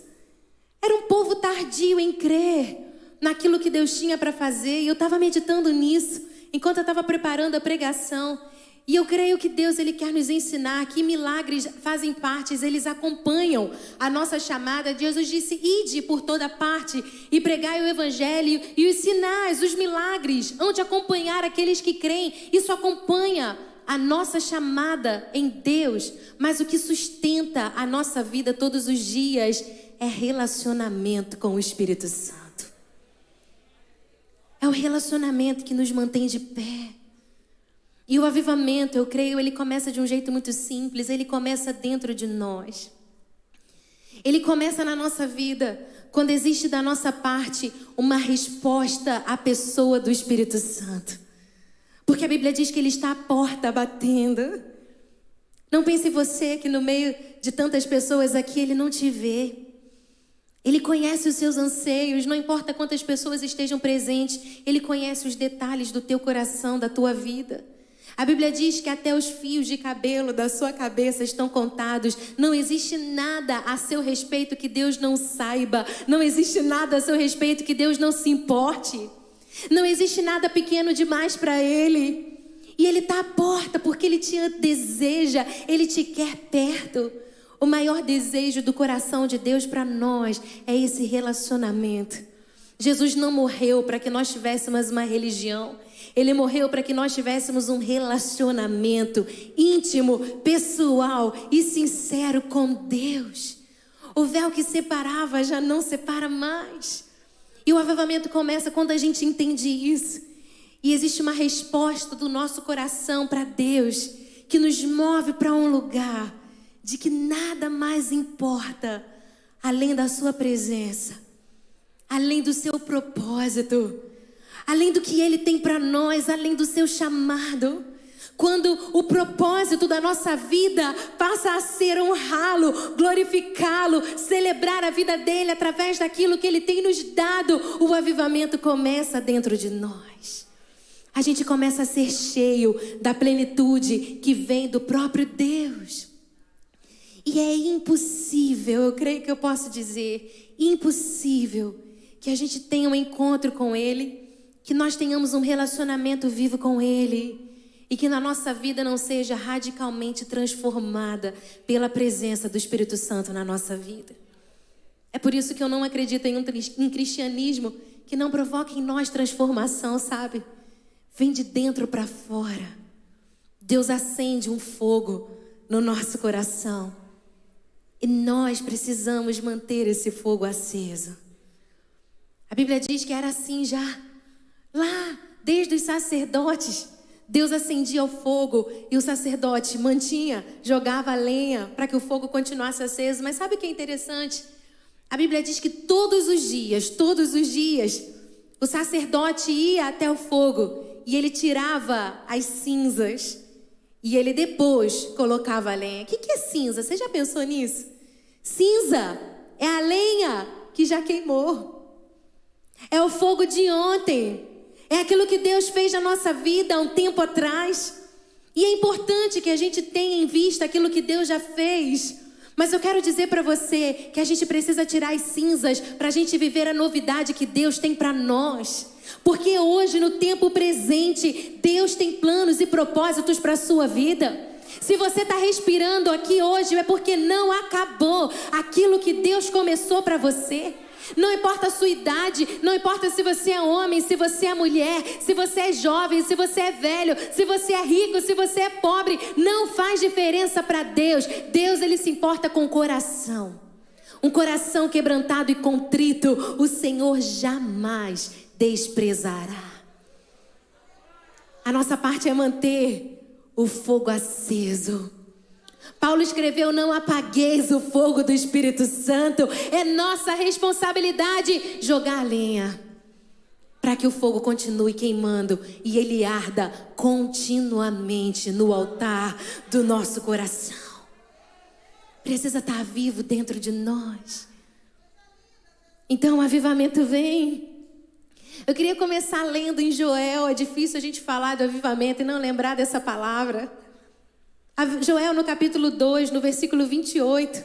Era um povo tardio em crer naquilo que Deus tinha para fazer. E eu estava meditando nisso enquanto eu estava preparando a pregação. E eu creio que Deus, Ele quer nos ensinar que milagres fazem parte, eles acompanham a nossa chamada. Jesus disse: ide por toda parte e pregai o evangelho. E os sinais, os milagres hão de acompanhar aqueles que creem. Isso acompanha a nossa chamada em Deus. Mas o que sustenta a nossa vida todos os dias é relacionamento com o Espírito Santo. É o relacionamento que nos mantém de pé. E o avivamento, eu creio, ele começa de um jeito muito simples. Ele começa dentro de nós. Ele começa na nossa vida quando existe da nossa parte uma resposta à pessoa do Espírito Santo. Porque a Bíblia diz que Ele está à porta batendo. Não pense você que no meio de tantas pessoas aqui Ele não te vê. Ele conhece os seus anseios, não importa quantas pessoas estejam presentes. Ele conhece os detalhes do teu coração, da tua vida. A Bíblia diz que até os fios de cabelo da sua cabeça estão contados. Não existe nada a seu respeito que Deus não saiba. Não existe nada a seu respeito que Deus não se importe. Não existe nada pequeno demais para Ele. E Ele está à porta porque Ele te deseja, Ele te quer perto. O maior desejo do coração de Deus para nós é esse relacionamento. Jesus não morreu para que nós tivéssemos uma religião. Ele morreu para que nós tivéssemos um relacionamento íntimo, pessoal e sincero com Deus. O véu que separava já não separa mais. E o avivamento começa quando a gente entende isso. E existe uma resposta do nosso coração para Deus que nos move para um lugar de que nada mais importa além da sua presença, além do seu propósito, além do que Ele tem para nós, além do seu chamado. Quando o propósito da nossa vida passa a ser honrá-lo, glorificá-lo, celebrar a vida dEle através daquilo que Ele tem nos dado, o avivamento começa dentro de nós. A gente começa a ser cheio da plenitude que vem do próprio Deus. E é impossível, eu creio que eu posso dizer, impossível que a gente tenha um encontro com Ele, que nós tenhamos um relacionamento vivo com Ele e que na nossa vida não seja radicalmente transformada pela presença do Espírito Santo na nossa vida. É por isso que eu não acredito em um cristianismo que não provoque em nós transformação, sabe? Vem de dentro para fora. Deus acende um fogo no nosso coração e nós precisamos manter esse fogo aceso. A Bíblia diz que era assim já. Lá, desde os sacerdotes, Deus acendia o fogo e o sacerdote mantinha, jogava lenha para que o fogo continuasse aceso. Mas sabe o que é interessante? A Bíblia diz que todos os dias, o sacerdote ia até o fogo e ele tirava as cinzas e ele depois colocava a lenha. O que é cinza? Você já pensou nisso? Cinza é a lenha que já queimou. É o fogo de ontem. É aquilo que Deus fez na nossa vida há um tempo atrás. E é importante que a gente tenha em vista aquilo que Deus já fez. Mas eu quero dizer para você que a gente precisa tirar as cinzas para a gente viver a novidade que Deus tem para nós. Porque hoje, no tempo presente, Deus tem planos e propósitos para a sua vida. Se você está respirando aqui hoje, é porque não acabou aquilo que Deus começou para você. Não importa a sua idade, não importa se você é homem, se você é mulher, se você é jovem, se você é velho, se você é rico, se você é pobre, não faz diferença para Deus. Deus, Ele se importa com o coração. Um coração quebrantado e contrito, o Senhor jamais desprezará. A nossa parte é manter o fogo aceso. Paulo escreveu: não apagueis o fogo do Espírito Santo. É nossa responsabilidade jogar a lenha para que o fogo continue queimando e ele arda continuamente no altar do nosso coração. Precisa estar vivo dentro de nós. Então o avivamento vem. Eu queria começar lendo em Joel. É difícil a gente falar do avivamento e não lembrar dessa palavra. Joel, no capítulo 2, no versículo 28,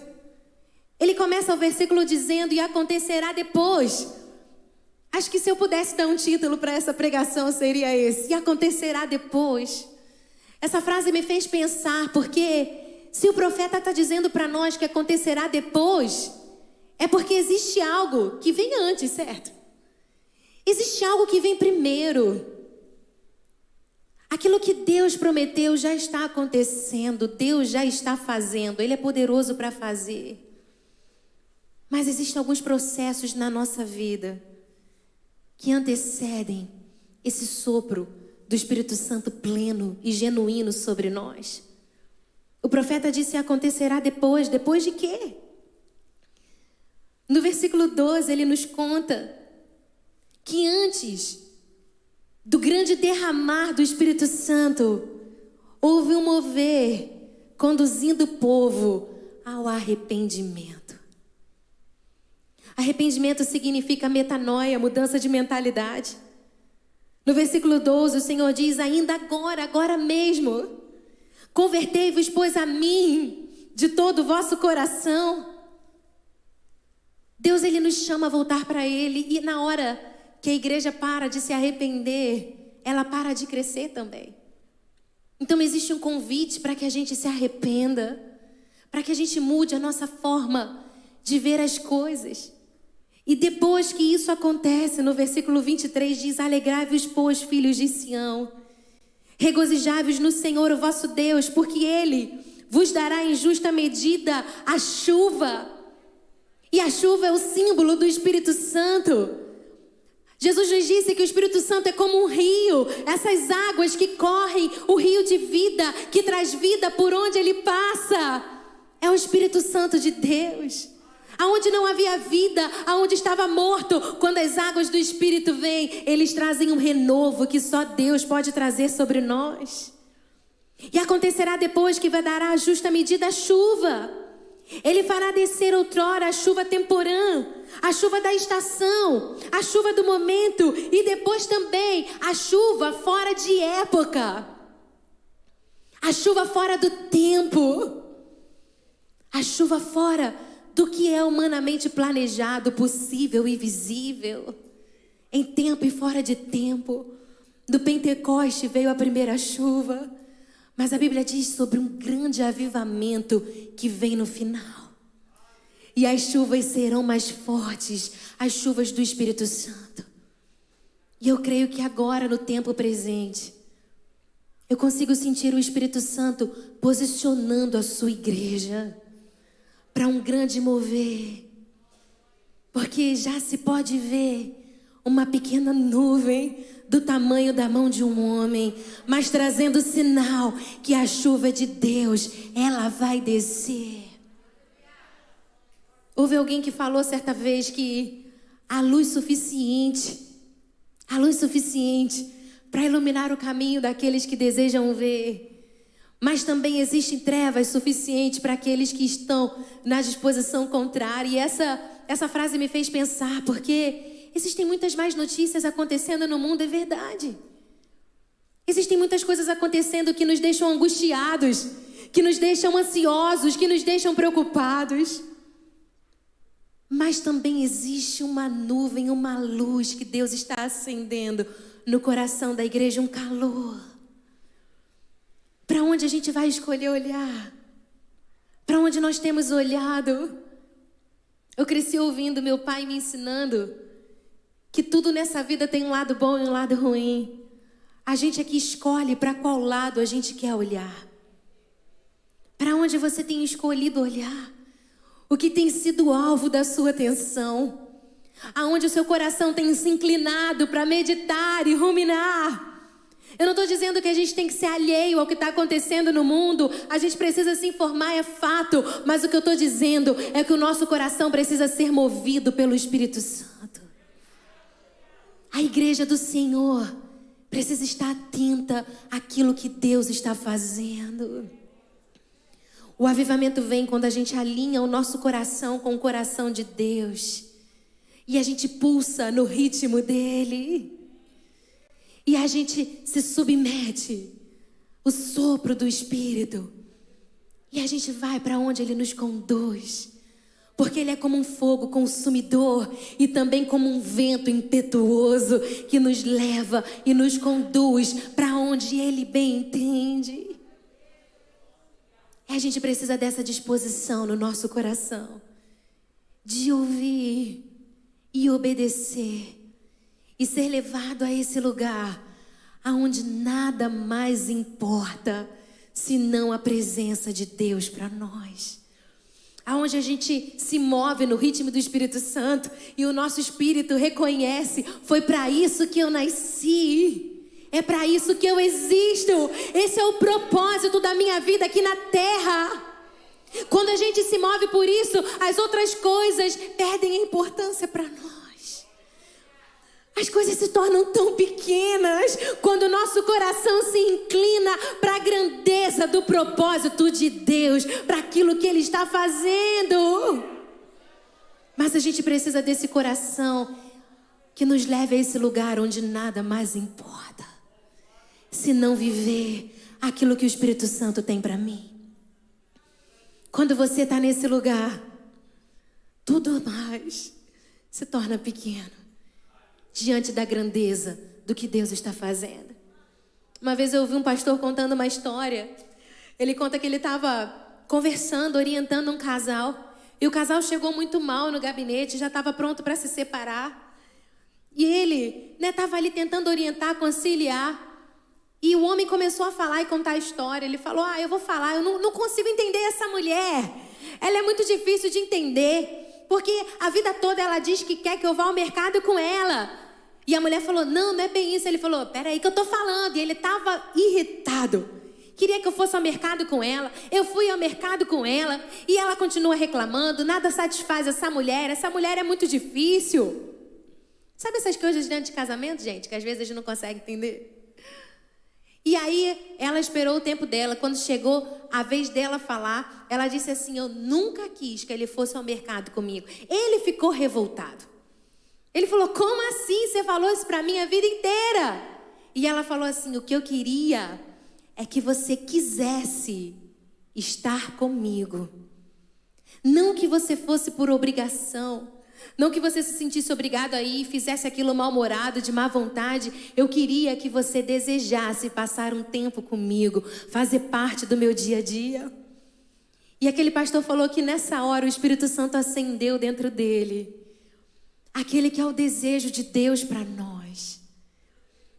ele começa o versículo dizendo: e acontecerá depois. Acho que se eu pudesse dar um título para essa pregação seria esse: e acontecerá depois. Essa frase me fez pensar, porque se o profeta está dizendo para nós que acontecerá depois, é porque existe algo que vem antes, certo? Existe algo que vem primeiro. Aquilo que Deus prometeu já está acontecendo, Deus já está fazendo, Ele é poderoso para fazer. Mas existem alguns processos na nossa vida que antecedem esse sopro do Espírito Santo pleno e genuíno sobre nós. O profeta disse: acontecerá depois. Depois de quê? No versículo 12 ele nos conta que antes do grande derramar do Espírito Santo, houve um mover conduzindo o povo ao arrependimento. Arrependimento significa metanoia, mudança de mentalidade. No versículo 12, o Senhor diz: ainda agora mesmo, convertei-vos, pois, a mim de todo o vosso coração. Deus, Ele nos chama a voltar para Ele, e na hora que a igreja para de se arrepender, ela para de crescer também. Então existe um convite para que a gente se arrependa, para que a gente mude a nossa forma de ver as coisas. E depois que isso acontece, no versículo 23 diz: alegrai-vos, pois, filhos de Sião, regozijai-vos no Senhor, o vosso Deus, porque Ele vos dará em justa medida a chuva. E a chuva é o símbolo do Espírito Santo. Jesus nos disse que o Espírito Santo é como um rio, essas águas que correm, o rio de vida, que traz vida por onde ele passa. É o Espírito Santo de Deus. Aonde não havia vida, aonde estava morto, quando as águas do Espírito vêm, eles trazem um renovo que só Deus pode trazer sobre nós. E acontecerá depois que vai dar a justa medida a chuva. Ele fará descer outrora a chuva temporã, a chuva da estação, a chuva do momento, e depois também a chuva fora de época, a chuva fora do tempo, a chuva fora do que é humanamente planejado, possível e visível, em tempo e fora de tempo. Do Pentecoste veio a primeira chuva, mas a Bíblia diz sobre um grande avivamento que vem no final. E as chuvas serão mais fortes, as chuvas do Espírito Santo. E eu creio que agora, no tempo presente, eu consigo sentir o Espírito Santo posicionando a sua igreja para um grande mover. Porque já se pode ver uma pequena nuvem do tamanho da mão de um homem, mas trazendo sinal que a chuva é de Deus, ela vai descer. Houve alguém que falou certa vez que há luz suficiente para iluminar o caminho daqueles que desejam ver, mas também existem trevas suficientes para aqueles que estão na disposição contrária. E essa frase me fez pensar, porque existem muitas mais notícias acontecendo no mundo, é verdade. Existem muitas coisas acontecendo que nos deixam angustiados, que nos deixam ansiosos, que nos deixam preocupados. Mas também existe uma nuvem, uma luz que Deus está acendendo no coração da igreja, um calor. Para onde a gente vai escolher olhar? Para onde nós temos olhado? Eu cresci ouvindo meu pai me ensinando que tudo nessa vida tem um lado bom e um lado ruim. A gente aqui escolhe para qual lado a gente quer olhar. Para onde você tem escolhido olhar? O que tem sido alvo da sua atenção? Aonde o seu coração tem se inclinado para meditar e ruminar? Eu não estou dizendo que a gente tem que ser alheio ao que está acontecendo no mundo. A gente precisa se informar, é fato. Mas o que eu estou dizendo é que o nosso coração precisa ser movido pelo Espírito Santo. A igreja do Senhor precisa estar atenta àquilo que Deus está fazendo. O avivamento vem quando a gente alinha o nosso coração com o coração de Deus. E a gente pulsa no ritmo dele. E a gente se submete ao sopro do Espírito. E a gente vai para onde ele nos conduz. Porque ele é como um fogo consumidor e também como um vento impetuoso que nos leva e nos conduz para onde ele bem entende. E a gente precisa dessa disposição no nosso coração, de ouvir e obedecer e ser levado a esse lugar aonde nada mais importa senão a presença de Deus para nós. Aonde a gente se move no ritmo do Espírito Santo e o nosso espírito reconhece: foi para isso que eu nasci. É para isso que eu existo. Esse é o propósito da minha vida aqui na terra. Quando a gente se move por isso, as outras coisas perdem a importância para nós. As coisas se tornam tão pequenas quando o nosso coração se inclina para a grandeza do propósito de Deus, para aquilo que Ele está fazendo. Mas a gente precisa desse coração que nos leve a esse lugar onde nada mais importa, se não viver aquilo que o Espírito Santo tem para mim. Quando você está nesse lugar, tudo mais se torna pequeno diante da grandeza do que Deus está fazendo. Uma vez eu ouvi um pastor contando uma história. Ele conta que ele estava conversando, orientando um casal, e o casal chegou muito mal no gabinete, já estava pronto para se separar. E ele estava ali tentando orientar, conciliar. E o homem começou a falar e contar a história. Ele falou, eu vou falar, eu não consigo entender essa mulher. Ela é muito difícil de entender, porque a vida toda ela diz que quer que eu vá ao mercado com ela. E a mulher falou, não é bem isso. Ele falou, peraí que eu tô falando. E ele estava irritado. Queria que eu fosse ao mercado com ela. Eu fui ao mercado com ela. E ela continua reclamando. Nada satisfaz essa mulher. Essa mulher é muito difícil. Sabe essas coisas dentro de casamento, gente? Que às vezes a gente não consegue entender. E aí ela esperou o tempo dela. Quando chegou a vez dela falar, ela disse assim, eu nunca quis que ele fosse ao mercado comigo. Ele ficou revoltado. Ele falou, como assim? Você falou isso pra mim a vida inteira. E ela falou assim, o que eu queria é que você quisesse estar comigo. Não que você fosse por obrigação. Não que você se sentisse obrigado a ir e fizesse aquilo mal-humorado, de má vontade. Eu queria que você desejasse passar um tempo comigo, fazer parte do meu dia a dia. E aquele pastor falou que nessa hora o Espírito Santo acendeu dentro dele aquele que é o desejo de Deus para nós.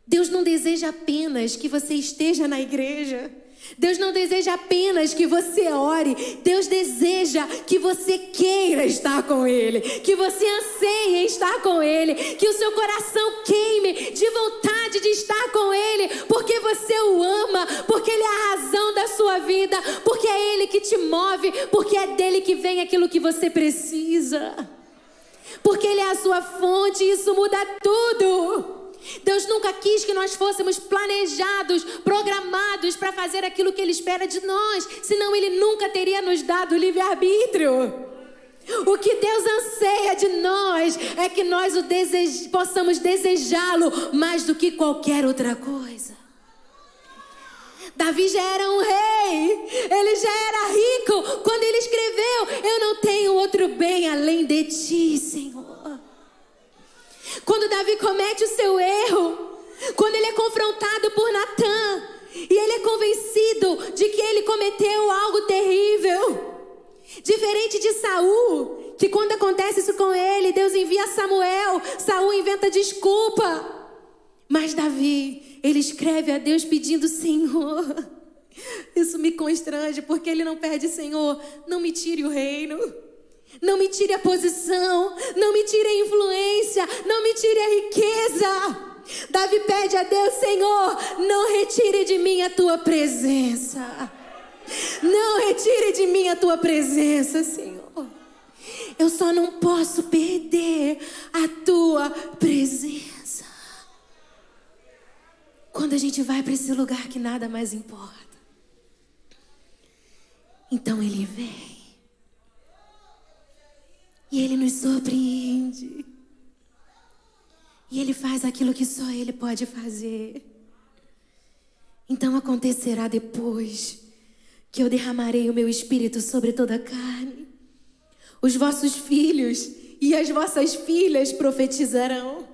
Deus não deseja apenas que você esteja na igreja. Deus não deseja apenas que você ore. Deus deseja que você queira estar com Ele, que você anseie estar com Ele, que o seu coração queime de vontade de estar com Ele, porque você o ama, porque Ele é a razão da sua vida, porque é Ele que te move, porque é dele que vem aquilo que você precisa, porque Ele é a sua fonte e isso muda tudo. Deus nunca quis que nós fôssemos planejados, programados para fazer aquilo que Ele espera de nós, senão Ele nunca teria nos dado o livre-arbítrio. O que Deus anseia de nós é que nós possamos desejá-lo mais do que qualquer outra coisa. Davi já era um rei, ele já era rico quando ele escreveu, eu não tenho outro bem além de ti, Senhor. Quando Davi comete o seu erro, quando ele é confrontado por Natã, e ele é convencido de que ele cometeu algo terrível, diferente de Saul, que quando acontece isso com ele, Deus envia Samuel, Saul inventa desculpa, mas Davi, ele escreve a Deus pedindo, Senhor, isso me constrange, porque ele não pede, Senhor, não me tire o reino, não me tire a posição, não me tire a influência, não me tire a riqueza. Davi pede a Deus, Senhor, não retire de mim a tua presença. Não retire de mim a tua presença, Senhor. Eu só não posso perder a tua presença. Quando a gente vai para esse lugar que nada mais importa, então Ele vem. E Ele nos surpreende. E Ele faz aquilo que só Ele pode fazer. Então acontecerá depois que eu derramarei o meu espírito sobre toda a carne. Os vossos filhos e as vossas filhas profetizarão.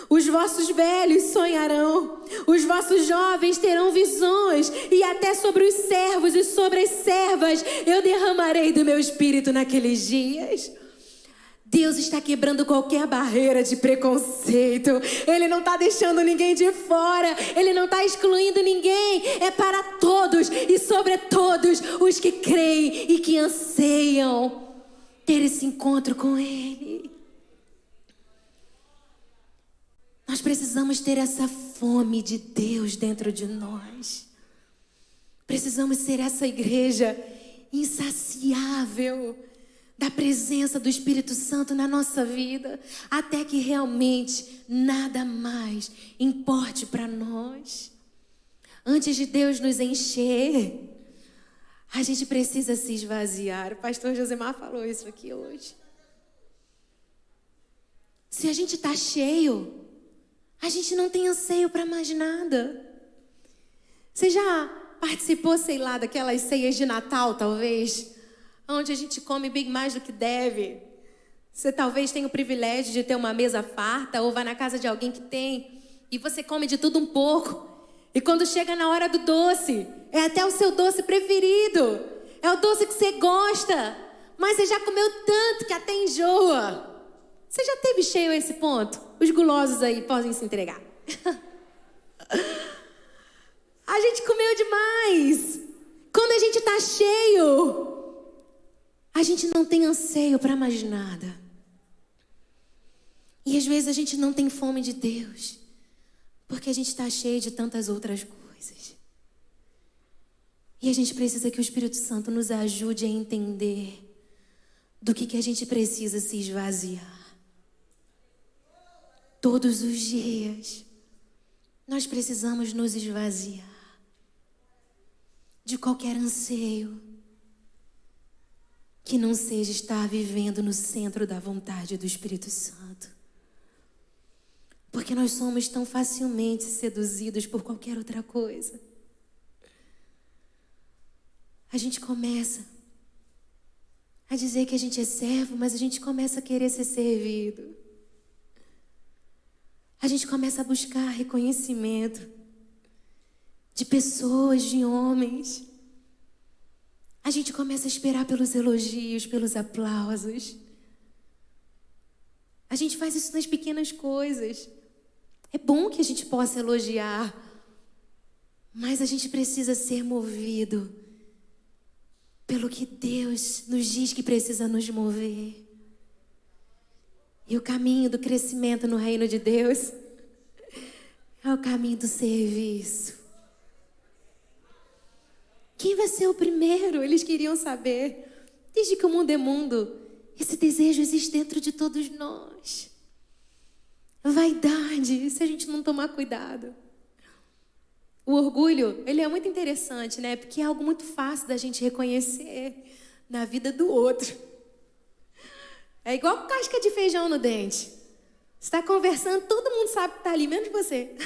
Os vossos velhos sonharão. Os vossos jovens terão visões. E até sobre os servos e sobre as servas eu derramarei do meu espírito naqueles dias. Deus está quebrando qualquer barreira de preconceito. Ele não está deixando ninguém de fora. Ele não está excluindo ninguém. É para todos e sobre todos os que creem e que anseiam ter esse encontro com Ele. Nós precisamos ter essa fome de Deus dentro de nós. Precisamos ser essa igreja insaciável da presença do Espírito Santo na nossa vida, até que realmente nada mais importe para nós. Antes de Deus nos encher, a gente precisa se esvaziar. O pastor Josemar falou isso aqui hoje. Se a gente está cheio, a gente não tem anseio para mais nada. Você já participou, sei lá, daquelas ceias de Natal, talvez, onde a gente come bem mais do que deve? Você talvez tenha o privilégio de ter uma mesa farta, ou vai na casa de alguém que tem, e você come de tudo um pouco. E quando chega na hora do doce, é até o seu doce preferido. É o doce que você gosta, mas você já comeu tanto que até enjoa. Você já teve cheio a esse ponto? Os gulosos aí podem se entregar. A gente comeu demais. Quando a gente está cheio, a gente não tem anseio para mais nada. E às vezes a gente não tem fome de Deus, porque a gente está cheio de tantas outras coisas. E a gente precisa que o Espírito Santo nos ajude a entender do que a gente precisa se esvaziar. Todos os dias, nós precisamos nos esvaziar de qualquer anseio que não seja estar vivendo no centro da vontade do Espírito Santo. Porque nós somos tão facilmente seduzidos por qualquer outra coisa. A gente começa a dizer que a gente é servo, mas a gente começa a querer ser servido. A gente começa a buscar reconhecimento de pessoas, de homens. A gente começa a esperar pelos elogios, pelos aplausos. A gente faz isso nas pequenas coisas. É bom que a gente possa elogiar, mas a gente precisa ser movido pelo que Deus nos diz que precisa nos mover. E o caminho do crescimento no reino de Deus é o caminho do serviço. Quem vai ser o primeiro? Eles queriam saber. Desde que o mundo é mundo, esse desejo existe dentro de todos nós. Vaidade, se a gente não tomar cuidado. O orgulho, ele é muito interessante, né? Porque é algo muito fácil da gente reconhecer na vida do outro. É igual casca de feijão no dente. Você está conversando, todo mundo sabe que está ali, menos você.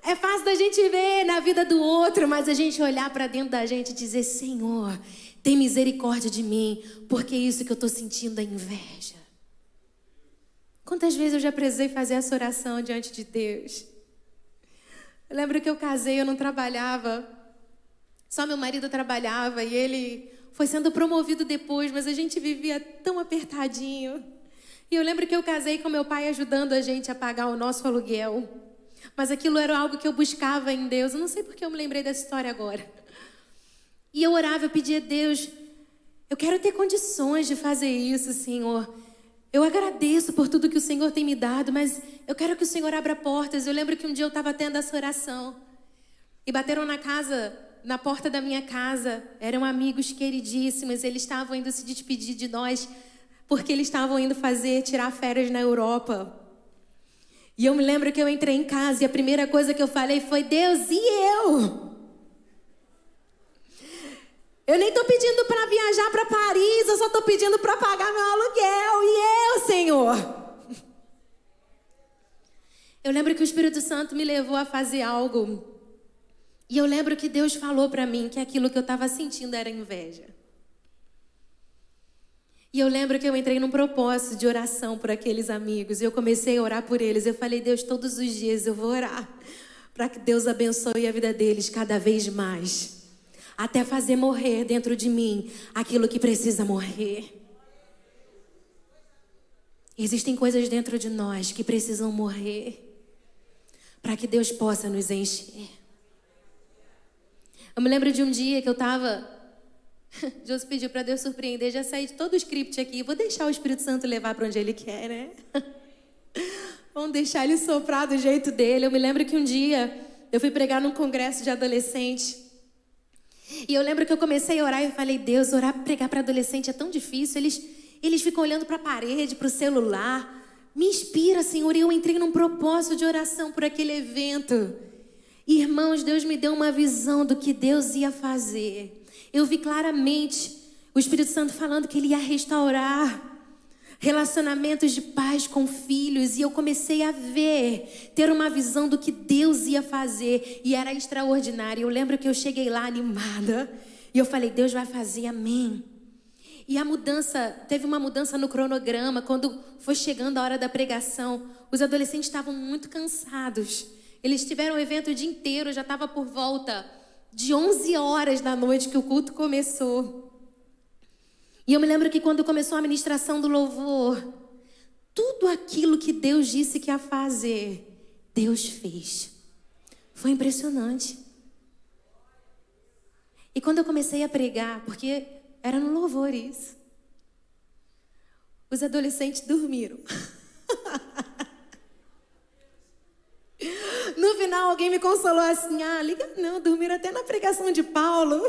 É fácil da gente ver na vida do outro, mas a gente olhar para dentro da gente e dizer: Senhor, tem misericórdia de mim, porque isso que eu estou sentindo é inveja. Quantas vezes eu já precisei fazer essa oração diante de Deus? Eu lembro que eu casei, eu não trabalhava, só meu marido trabalhava e ele foi sendo promovido depois, mas a gente vivia tão apertadinho. E eu lembro que eu casei com meu pai ajudando a gente a pagar o nosso aluguel. Mas aquilo era algo que eu buscava em Deus. Eu não sei porque eu me lembrei dessa história agora. E eu orava, eu pedia a Deus: eu quero ter condições de fazer isso, Senhor. Eu agradeço por tudo que o Senhor tem me dado, mas eu quero que o Senhor abra portas. Eu lembro que um dia eu estava tendo essa oração. E bateram na porta da minha casa. Eram amigos queridíssimos. Eles estavam indo se despedir de nós, porque eles estavam indo tirar férias na Europa. E eu me lembro que eu entrei em casa e a primeira coisa que eu falei foi: Deus, e eu? Eu nem estou pedindo para viajar para Paris, eu só estou pedindo para pagar meu aluguel. E eu, Senhor? Eu lembro que o Espírito Santo me levou a fazer algo. E eu lembro que Deus falou para mim que aquilo que eu estava sentindo era inveja. E eu lembro que eu entrei num propósito de oração por aqueles amigos. E eu comecei a orar por eles. Eu falei: Deus, todos os dias eu vou orar para que Deus abençoe a vida deles cada vez mais. Até fazer morrer dentro de mim aquilo que precisa morrer. Existem coisas dentro de nós que precisam morrer para que Deus possa nos encher. Eu me lembro de um dia que eu estava... Deus pediu para Deus surpreender, já saí de todo o script aqui. Vou deixar o Espírito Santo levar para onde Ele quer, né? Vamos deixar Ele soprar do jeito dele. Eu me lembro que um dia eu fui pregar num congresso de adolescente. E eu lembro que eu comecei a orar e eu falei: Deus, pregar para adolescente é tão difícil. Eles ficam olhando para a parede, para o celular. Me inspira, Senhor. E eu entrei num propósito de oração por aquele evento. E, irmãos, Deus me deu uma visão do que Deus ia fazer. Eu vi claramente o Espírito Santo falando que Ele ia restaurar relacionamentos de pais com filhos, e eu comecei a ter uma visão do que Deus ia fazer, e era extraordinário. Eu lembro que eu cheguei lá animada, e eu falei, Deus vai fazer, amém. E a mudança, teve uma mudança no cronograma. Quando foi chegando a hora da pregação, os adolescentes estavam muito cansados. Eles tiveram o evento o dia inteiro, já estava por volta de 11 horas da noite que o culto começou. E eu me lembro que quando começou a ministração do louvor, tudo aquilo que Deus disse que ia fazer, Deus fez. Foi impressionante. E quando eu comecei a pregar, porque era no louvor isso, os adolescentes dormiram. No final, alguém me consolou assim, liga não, dormiram até na pregação de Paulo.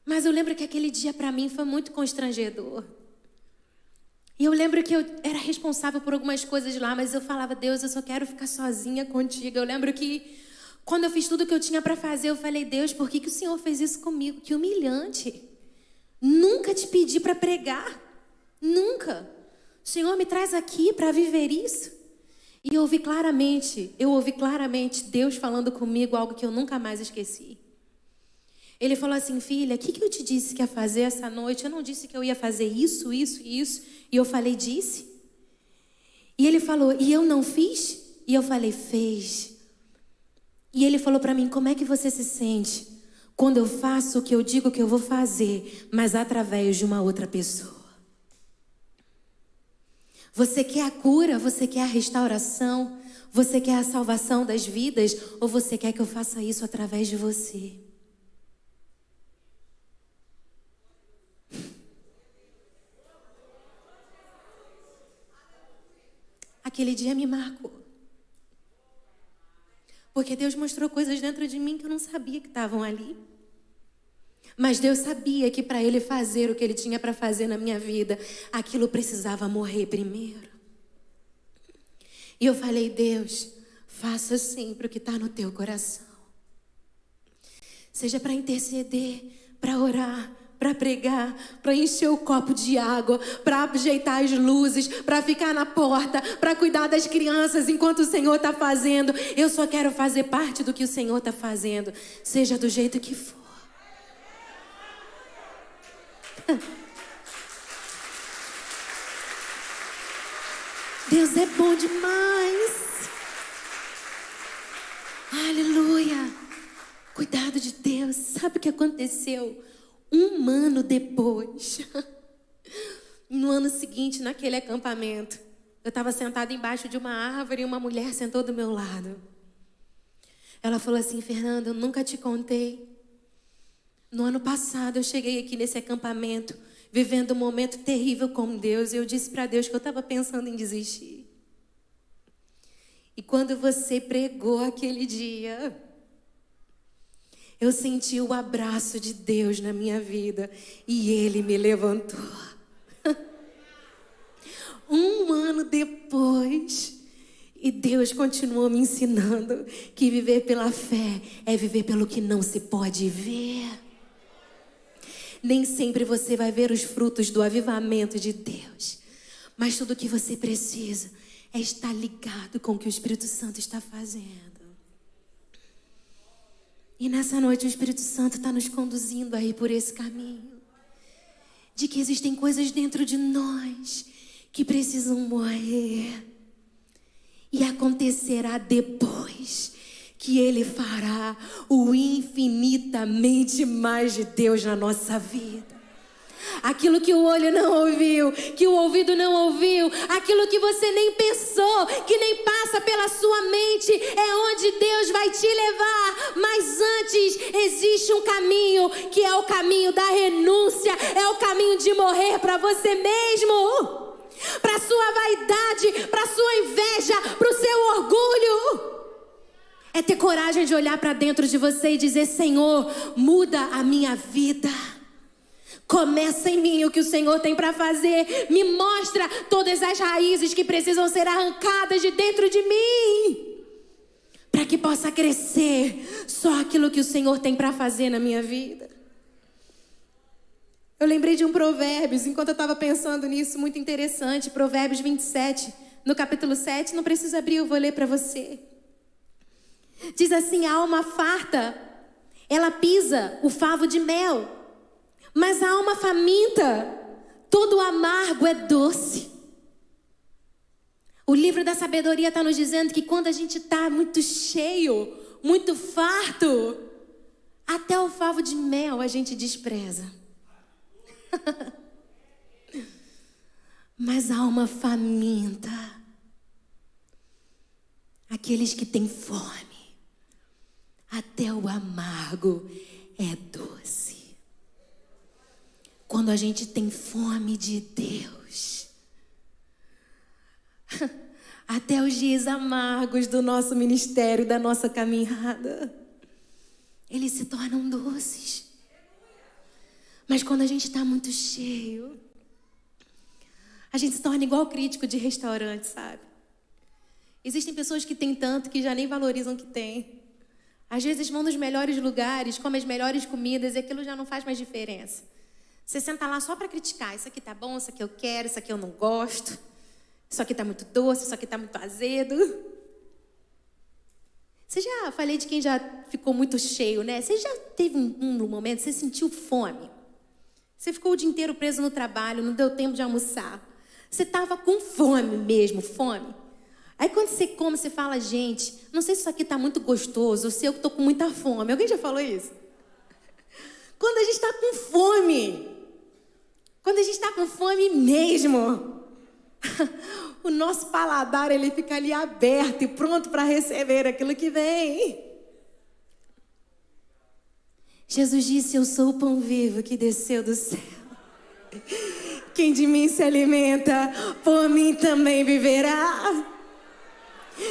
Mas eu lembro que aquele dia para mim foi muito constrangedor. E eu lembro que eu era responsável por algumas coisas lá, mas eu falava, Deus, eu só quero ficar sozinha contigo. Eu lembro que quando eu fiz tudo o que eu tinha para fazer, eu falei, Deus, por que o Senhor fez isso comigo? Que humilhante. Nunca te pedi para pregar. Nunca. O Senhor me traz aqui para viver isso. E eu ouvi claramente Deus falando comigo algo que eu nunca mais esqueci. Ele falou assim, filha, o que eu te disse que ia fazer essa noite? Eu não disse que eu ia fazer isso, isso e isso. E eu falei, disse. E ele falou, e eu não fiz? E eu falei, fez. E ele falou para mim, como é que você se sente quando eu faço o que eu digo que eu vou fazer, mas através de uma outra pessoa? Você quer a cura? Você quer a restauração? Você quer a salvação das vidas? Ou você quer que eu faça isso através de você? Aquele dia me marcou. Porque Deus mostrou coisas dentro de mim que eu não sabia que estavam ali. Mas Deus sabia que para Ele fazer o que Ele tinha para fazer na minha vida, aquilo precisava morrer primeiro. E eu falei, Deus, faça sempre o que está no teu coração. Seja para interceder, para orar, para pregar, para encher o copo de água, para ajeitar as luzes, para ficar na porta, para cuidar das crianças enquanto o Senhor está fazendo. Eu só quero fazer parte do que o Senhor está fazendo, seja do jeito que for. Deus é bom demais. Aleluia. Cuidado de Deus. Sabe o que aconteceu? Um ano depois, no ano seguinte, naquele acampamento, eu estava sentada embaixo de uma árvore e uma mulher sentou do meu lado. Ela falou assim, Fernanda, eu nunca te contei. No ano passado, eu cheguei aqui nesse acampamento, vivendo um momento terrível com Deus, e eu disse para Deus que eu estava pensando em desistir. E quando você pregou aquele dia, eu senti o abraço de Deus na minha vida e Ele me levantou. Um ano depois, e Deus continuou me ensinando que viver pela fé é viver pelo que não se pode ver. Nem sempre você vai ver os frutos do avivamento de Deus, mas tudo o que você precisa é estar ligado com o que o Espírito Santo está fazendo. E nessa noite o Espírito Santo está nos conduzindo aí por esse caminho. De que existem coisas dentro de nós que precisam morrer. E acontecerá depois que Ele fará o infinitamente mais de Deus na nossa vida. Aquilo que o olho não ouviu, que o ouvido não ouviu, aquilo que você nem pensou, que nem passa pela sua mente, é onde Deus vai te levar. Mas antes existe um caminho, que é o caminho da renúncia, é o caminho de morrer para você mesmo, para sua vaidade, para sua inveja, para o seu orgulho. É ter coragem de olhar para dentro de você e dizer, Senhor, muda a minha vida. Começa em mim o que o Senhor tem para fazer. Me mostra todas as raízes que precisam ser arrancadas de dentro de mim, para que possa crescer só aquilo que o Senhor tem para fazer na minha vida. Eu lembrei de um Provérbios, enquanto eu estava pensando nisso, muito interessante. Provérbios 27, no capítulo 7. Não precisa abrir, eu vou ler para você. Diz assim: a alma farta, ela pisa o favo de mel, mas a alma faminta, todo o amargo é doce. O livro da sabedoria está nos dizendo que quando a gente está muito cheio, muito farto, até o favo de mel a gente despreza. Mas a alma faminta, aqueles que têm fome, até o amargo é doce. Quando a gente tem fome de Deus, até os dias amargos do nosso ministério, da nossa caminhada, eles se tornam doces. Mas quando a gente está muito cheio, a gente se torna igual crítico de restaurante, sabe? Existem pessoas que têm tanto que já nem valorizam o que têm. Às vezes vão nos melhores lugares, comem as melhores comidas e aquilo já não faz mais diferença. Você senta lá só para criticar. Isso aqui tá bom, isso aqui eu quero, isso aqui eu não gosto. Isso aqui tá muito doce, isso aqui tá muito azedo. Você já, falei de quem já ficou muito cheio, né? Você já teve um momento, você sentiu fome. Você ficou o dia inteiro preso no trabalho, não deu tempo de almoçar. Você estava com fome mesmo, fome. Aí quando você come, você fala: gente, não sei se isso aqui está muito gostoso, ou se eu estou com muita fome. Alguém já falou isso? Quando a gente está com fome, quando a gente está com fome mesmo, o nosso paladar, ele fica ali aberto e pronto para receber aquilo que vem. Jesus disse: eu sou o pão vivo que desceu do céu. Quem de mim se alimenta, por mim também viverá.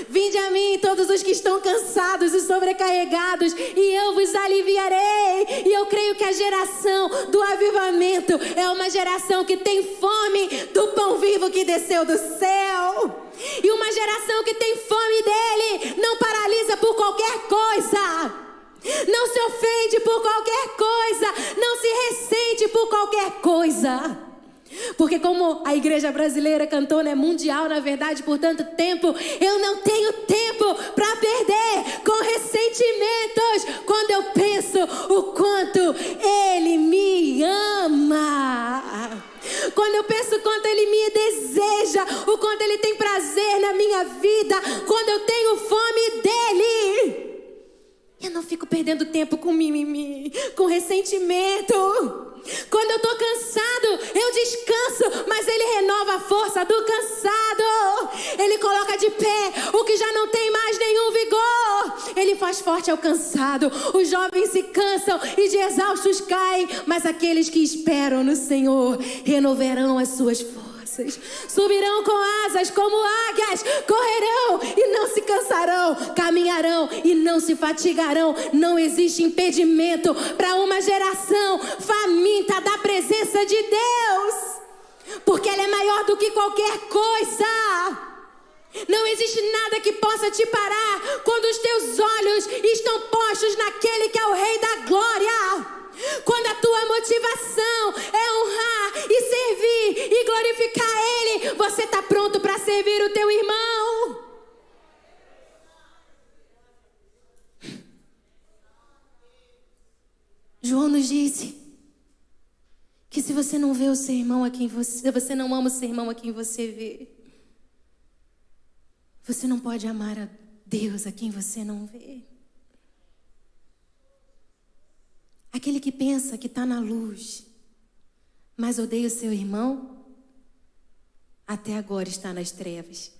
Vinde a mim todos os que estão cansados e sobrecarregados, e eu vos aliviarei. E eu creio que a geração do avivamento é uma geração que tem fome do pão vivo que desceu do céu. E uma geração que tem fome dele não paralisa por qualquer coisa. Não se ofende por qualquer coisa, não se ressente por qualquer coisa. Porque como a igreja brasileira cantou, né, mundial, na verdade, por tanto tempo, eu não tenho tempo para perder com ressentimentos, quando eu penso o quanto ele me ama. Quando eu penso o quanto ele me deseja, o quanto ele tem prazer na minha vida, quando eu tenho fome dele. Eu não fico perdendo tempo com mimimi, com ressentimento. Quando eu tô cansado, eu descanso, mas ele renova a força do cansado. Ele coloca de pé o que já não tem mais nenhum vigor. Ele faz forte ao cansado. Os jovens se cansam e de exaustos caem, mas aqueles que esperam no Senhor renovarão as suas forças. Subirão com asas como águias, correrão e não se cansarão, caminharão e não se fatigarão. Não existe impedimento para uma geração faminta da presença de Deus, porque ela é maior do que qualquer coisa. Não existe nada que possa te parar quando os teus olhos estão postos naquele que é o Rei da Glória. Quando a tua motivação é honrar e servir e glorificar Ele, você está pronto para servir o teu irmão. João nos disse que se você não vê o seu irmão a quem você não ama o seu irmão a quem você vê, você não pode amar a Deus a quem você não vê. Aquele que pensa que está na luz, mas odeia o seu irmão, até agora está nas trevas.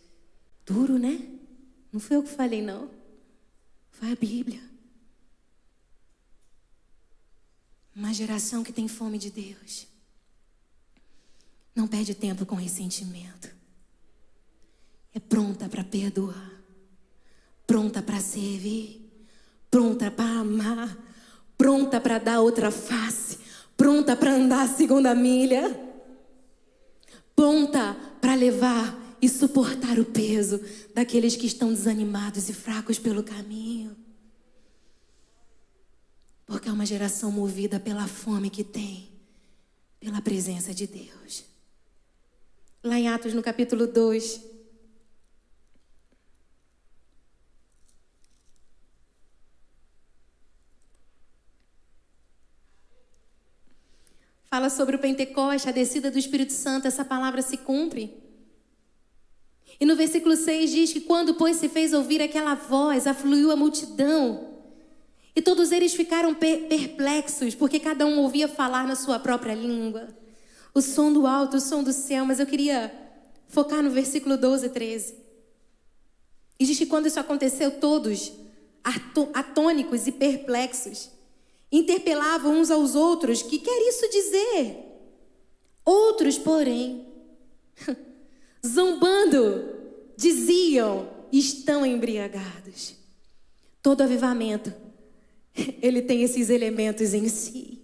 Duro, né? Não foi eu que falei, não. Foi a Bíblia. Uma geração que tem fome de Deus não perde tempo com ressentimento. É pronta para perdoar, pronta para servir, pronta para amar, pronta para dar outra face, pronta para andar a segunda milha, pronta para levar e suportar o peso daqueles que estão desanimados e fracos pelo caminho. Porque é uma geração movida pela fome que tem pela presença de Deus. Lá em Atos, no capítulo 2, fala sobre o Pentecoste, a descida do Espírito Santo. Essa palavra se cumpre. E no versículo 6 diz que quando, pois, se fez ouvir aquela voz, afluiu a multidão. E todos eles ficaram perplexos, porque cada um ouvia falar na sua própria língua. O som do alto, o som do céu. Mas eu queria focar no versículo 12 e 13. E diz que quando isso aconteceu, todos, atônicos e perplexos, interpelavam uns aos outros: que quer isso dizer? Outros, porém, zombando, diziam: estão embriagados. Todo avivamento, ele tem esses elementos em si.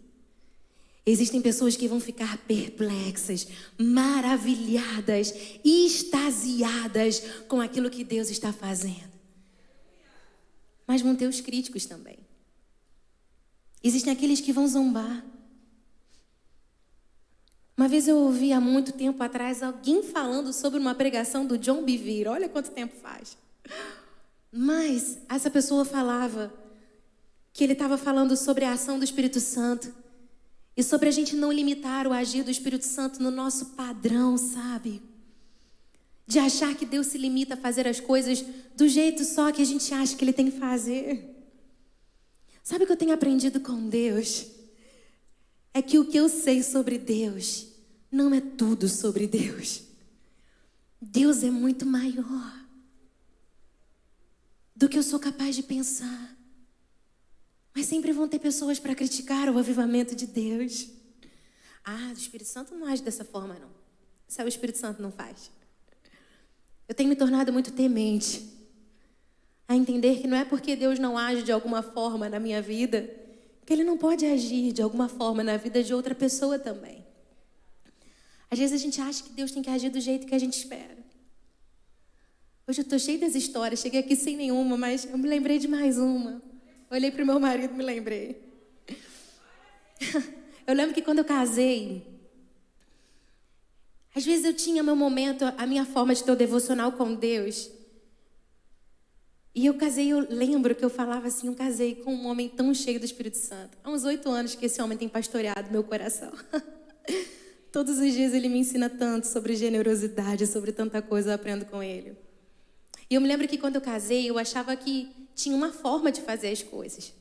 Existem pessoas que vão ficar perplexas, maravilhadas, extasiadas com aquilo que Deus está fazendo. Mas vão ter os críticos também. Existem aqueles que vão zombar. Uma vez eu ouvi há muito tempo atrás alguém falando sobre uma pregação do John Bevere. Olha quanto tempo faz. Mas essa pessoa falava que ele estava falando sobre a ação do Espírito Santo e sobre a gente não limitar o agir do Espírito Santo no nosso padrão, sabe? De achar que Deus se limita a fazer as coisas do jeito só que a gente acha que Ele tem que fazer. Sabe o que eu tenho aprendido com Deus? É que o que eu sei sobre Deus não é tudo sobre Deus. Deus é muito maior do que eu sou capaz de pensar. Mas sempre vão ter pessoas para criticar o avivamento de Deus. Ah, o Espírito Santo não age dessa forma, não. Isso é o Espírito Santo não faz. Eu tenho me tornado muito temente a entender que não é porque Deus não age de alguma forma na minha vida que Ele não pode agir de alguma forma na vida de outra pessoa também. Às vezes a gente acha que Deus tem que agir do jeito que a gente espera. Hoje eu estou cheia das histórias, cheguei aqui sem nenhuma, mas eu me lembrei de mais uma. Olhei para o meu marido e me lembrei. Eu lembro que quando eu casei, às vezes eu tinha meu momento, a minha forma de ter o devocional com Deus. E eu casei, eu lembro que eu falava assim, eu casei com um homem tão cheio do Espírito Santo. Há uns 8 anos que esse homem tem pastoreado meu coração. Todos os dias ele me ensina tanto sobre generosidade, sobre tanta coisa, eu aprendo com ele. E eu me lembro que quando eu casei, eu achava que tinha uma forma de fazer as coisas.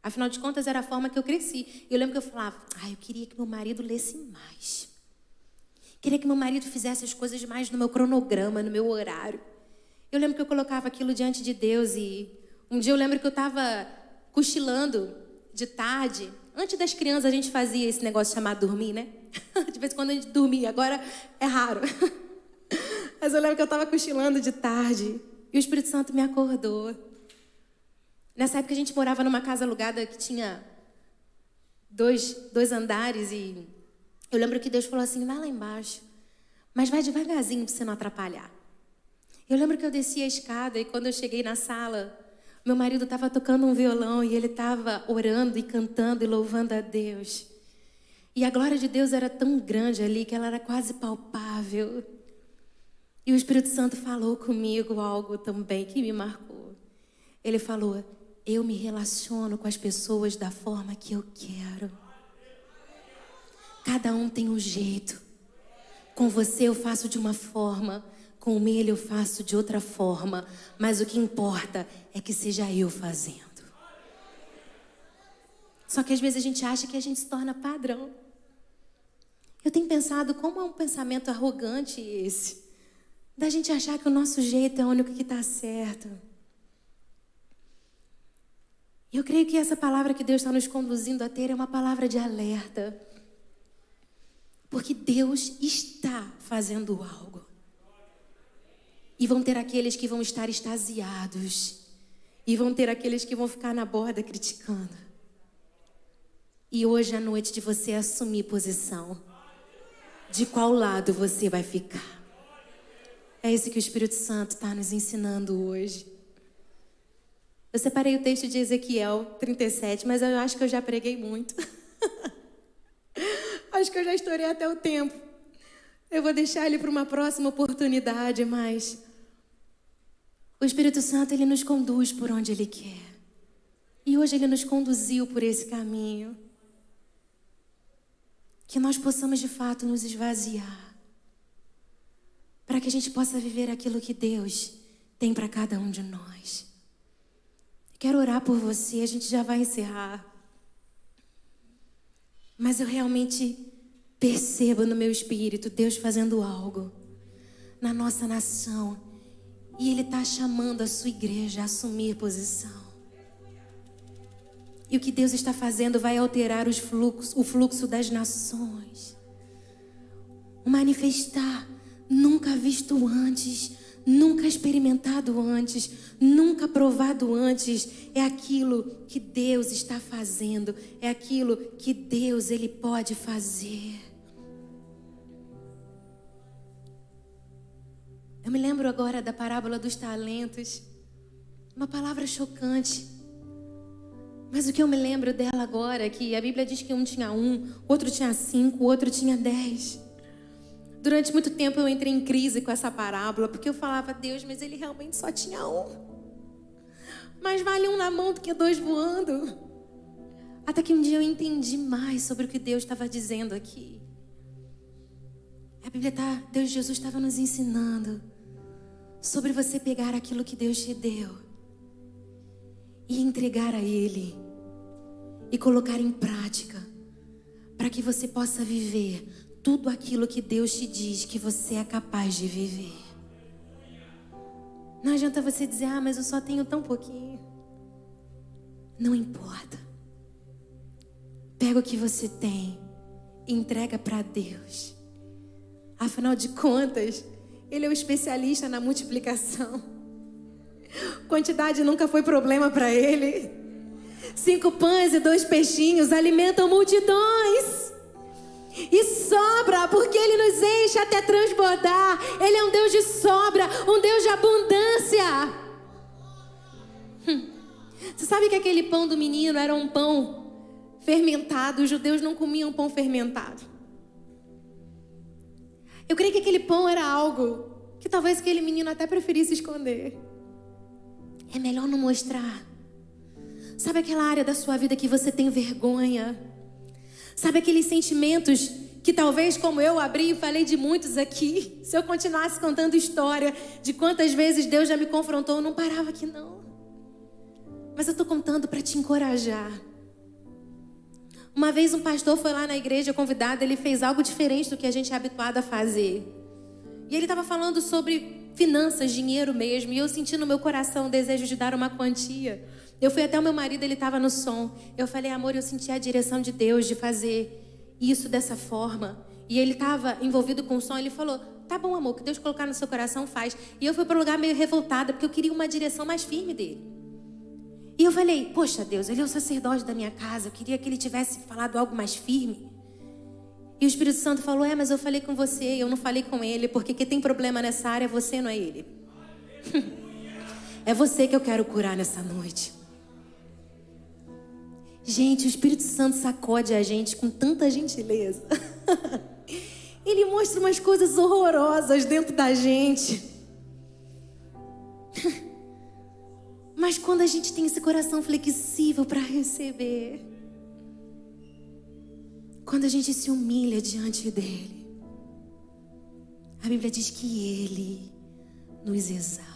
Afinal de contas, era a forma que eu cresci. Eu lembro que eu falava, eu queria que meu marido lesse mais. Queria que meu marido fizesse as coisas mais no meu cronograma, no meu horário. Eu lembro que eu colocava aquilo diante de Deus e um dia eu lembro que eu estava cochilando de tarde. Antes das crianças a gente fazia esse negócio chamado dormir, né? De vez em quando a gente dormia, agora é raro. Mas eu lembro que eu estava cochilando de tarde e o Espírito Santo me acordou. Nessa época a gente morava numa casa alugada que tinha dois andares e eu lembro que Deus falou assim, vai lá embaixo, mas vai devagarzinho para você não atrapalhar. Eu lembro que eu desci a escada e quando eu cheguei na sala, meu marido estava tocando um violão e ele estava orando e cantando e louvando a Deus. E a glória de Deus era tão grande ali que ela era quase palpável. E o Espírito Santo falou comigo algo também que me marcou. Ele falou, eu me relaciono com as pessoas da forma que eu quero. Cada um tem um jeito. Com você eu faço de uma forma, com ele eu faço de outra forma, mas o que importa é que seja eu fazendo. Só que às vezes a gente acha que a gente se torna padrão. Eu tenho pensado como é um pensamento arrogante esse, da gente achar que o nosso jeito é o único que está certo. E eu creio que essa palavra que Deus está nos conduzindo a ter é uma palavra de alerta. Porque Deus está fazendo algo. E vão ter aqueles que vão estar extasiados. E vão ter aqueles que vão ficar na borda criticando. E hoje é a noite de você assumir posição. De qual lado você vai ficar. É isso que o Espírito Santo está nos ensinando hoje. Eu separei o texto de Ezequiel 37, mas eu acho que eu já preguei muito. Acho que eu já estourei até o tempo. Eu vou deixar ele para uma próxima oportunidade, mas o Espírito Santo, ele nos conduz por onde ele quer. E hoje ele nos conduziu por esse caminho. Que nós possamos de fato nos esvaziar, para que a gente possa viver aquilo que Deus tem para cada um de nós. Quero orar por você, a gente já vai encerrar. Mas eu realmente percebo no meu espírito Deus fazendo algo na nossa nação. E Ele está chamando a sua igreja a assumir posição. E o que Deus está fazendo vai alterar o fluxo das nações. O manifestar nunca visto antes, nunca experimentado antes, nunca provado antes. É aquilo que Deus está fazendo, é aquilo que Deus ele pode fazer. Eu me lembro agora da parábola dos talentos, uma palavra chocante. Mas o que eu me lembro dela agora é que a Bíblia diz que um tinha 1, o outro tinha 5, o outro tinha 10. Durante muito tempo eu entrei em crise com essa parábola, porque eu falava, Deus, mas ele realmente só tinha 1. Mas vale 1 na mão do que 2 voando. Até que um dia eu entendi mais sobre o que Deus estava dizendo aqui. A Bíblia Deus Jesus estava nos ensinando sobre você pegar aquilo que Deus te deu e entregar a Ele e colocar em prática, para que você possa viver tudo aquilo que Deus te diz que você é capaz de viver. Não adianta você dizer, mas eu só tenho tão pouquinho. Não importa. Pega o que você tem e entrega para Deus. Afinal de contas, Ele é o especialista na multiplicação. Quantidade nunca foi problema para Ele. 5 pães e 2 peixinhos alimentam multidões. E sobra, porque Ele nos enche até transbordar. Ele é um Deus de sobra, um Deus de abundância. Você sabe que aquele pão do menino era um pão fermentado? Os judeus não comiam pão fermentado. Eu creio que aquele pão era algo que talvez aquele menino até preferisse esconder. É melhor não mostrar. Sabe aquela área da sua vida que você tem vergonha? Sabe aqueles sentimentos que talvez, como eu abri e falei de muitos aqui, se eu continuasse contando história de quantas vezes Deus já me confrontou, eu não parava aqui não. Mas eu estou contando para te encorajar. Uma vez um pastor foi lá na igreja convidado, ele fez algo diferente do que a gente é habituado a fazer. E ele estava falando sobre finanças, dinheiro mesmo, e eu senti no meu coração o desejo de dar uma quantia. Eu fui até o meu marido, ele estava no som. Eu falei, amor, eu senti a direção de Deus de fazer isso dessa forma. E ele estava envolvido com o som, ele falou, tá bom, amor, que Deus colocar no seu coração, faz. E eu fui para um lugar meio revoltada, porque eu queria uma direção mais firme dele. E eu falei, poxa Deus, ele é o sacerdote da minha casa, eu queria que ele tivesse falado algo mais firme. E o Espírito Santo falou, mas eu falei com você, eu não falei com ele, porque quem tem problema nessa área é você, não é ele. É você que eu quero curar nessa noite. Gente, o Espírito Santo sacode a gente com tanta gentileza. Ele mostra umas coisas horrorosas dentro da gente. Mas quando a gente tem esse coração flexível para receber, quando a gente se humilha diante dele, a Bíblia diz que ele nos exalta.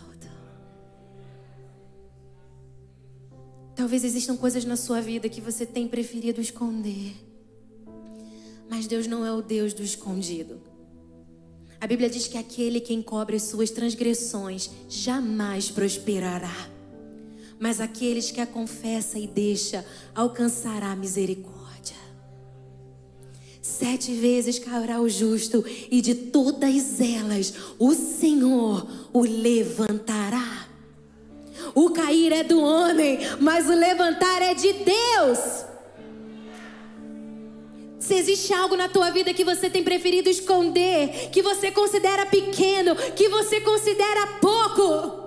Talvez existam coisas na sua vida que você tem preferido esconder. Mas Deus não é o Deus do escondido. A Bíblia diz que aquele que encobre as suas transgressões jamais prosperará. Mas aqueles que a confessa e deixa alcançará misericórdia. 7 vezes cairá o justo e de todas elas o Senhor o levantará. O cair é do homem, mas o levantar é de Deus. Se existe algo na tua vida que você tem preferido esconder, que você considera pequeno, que você considera pouco,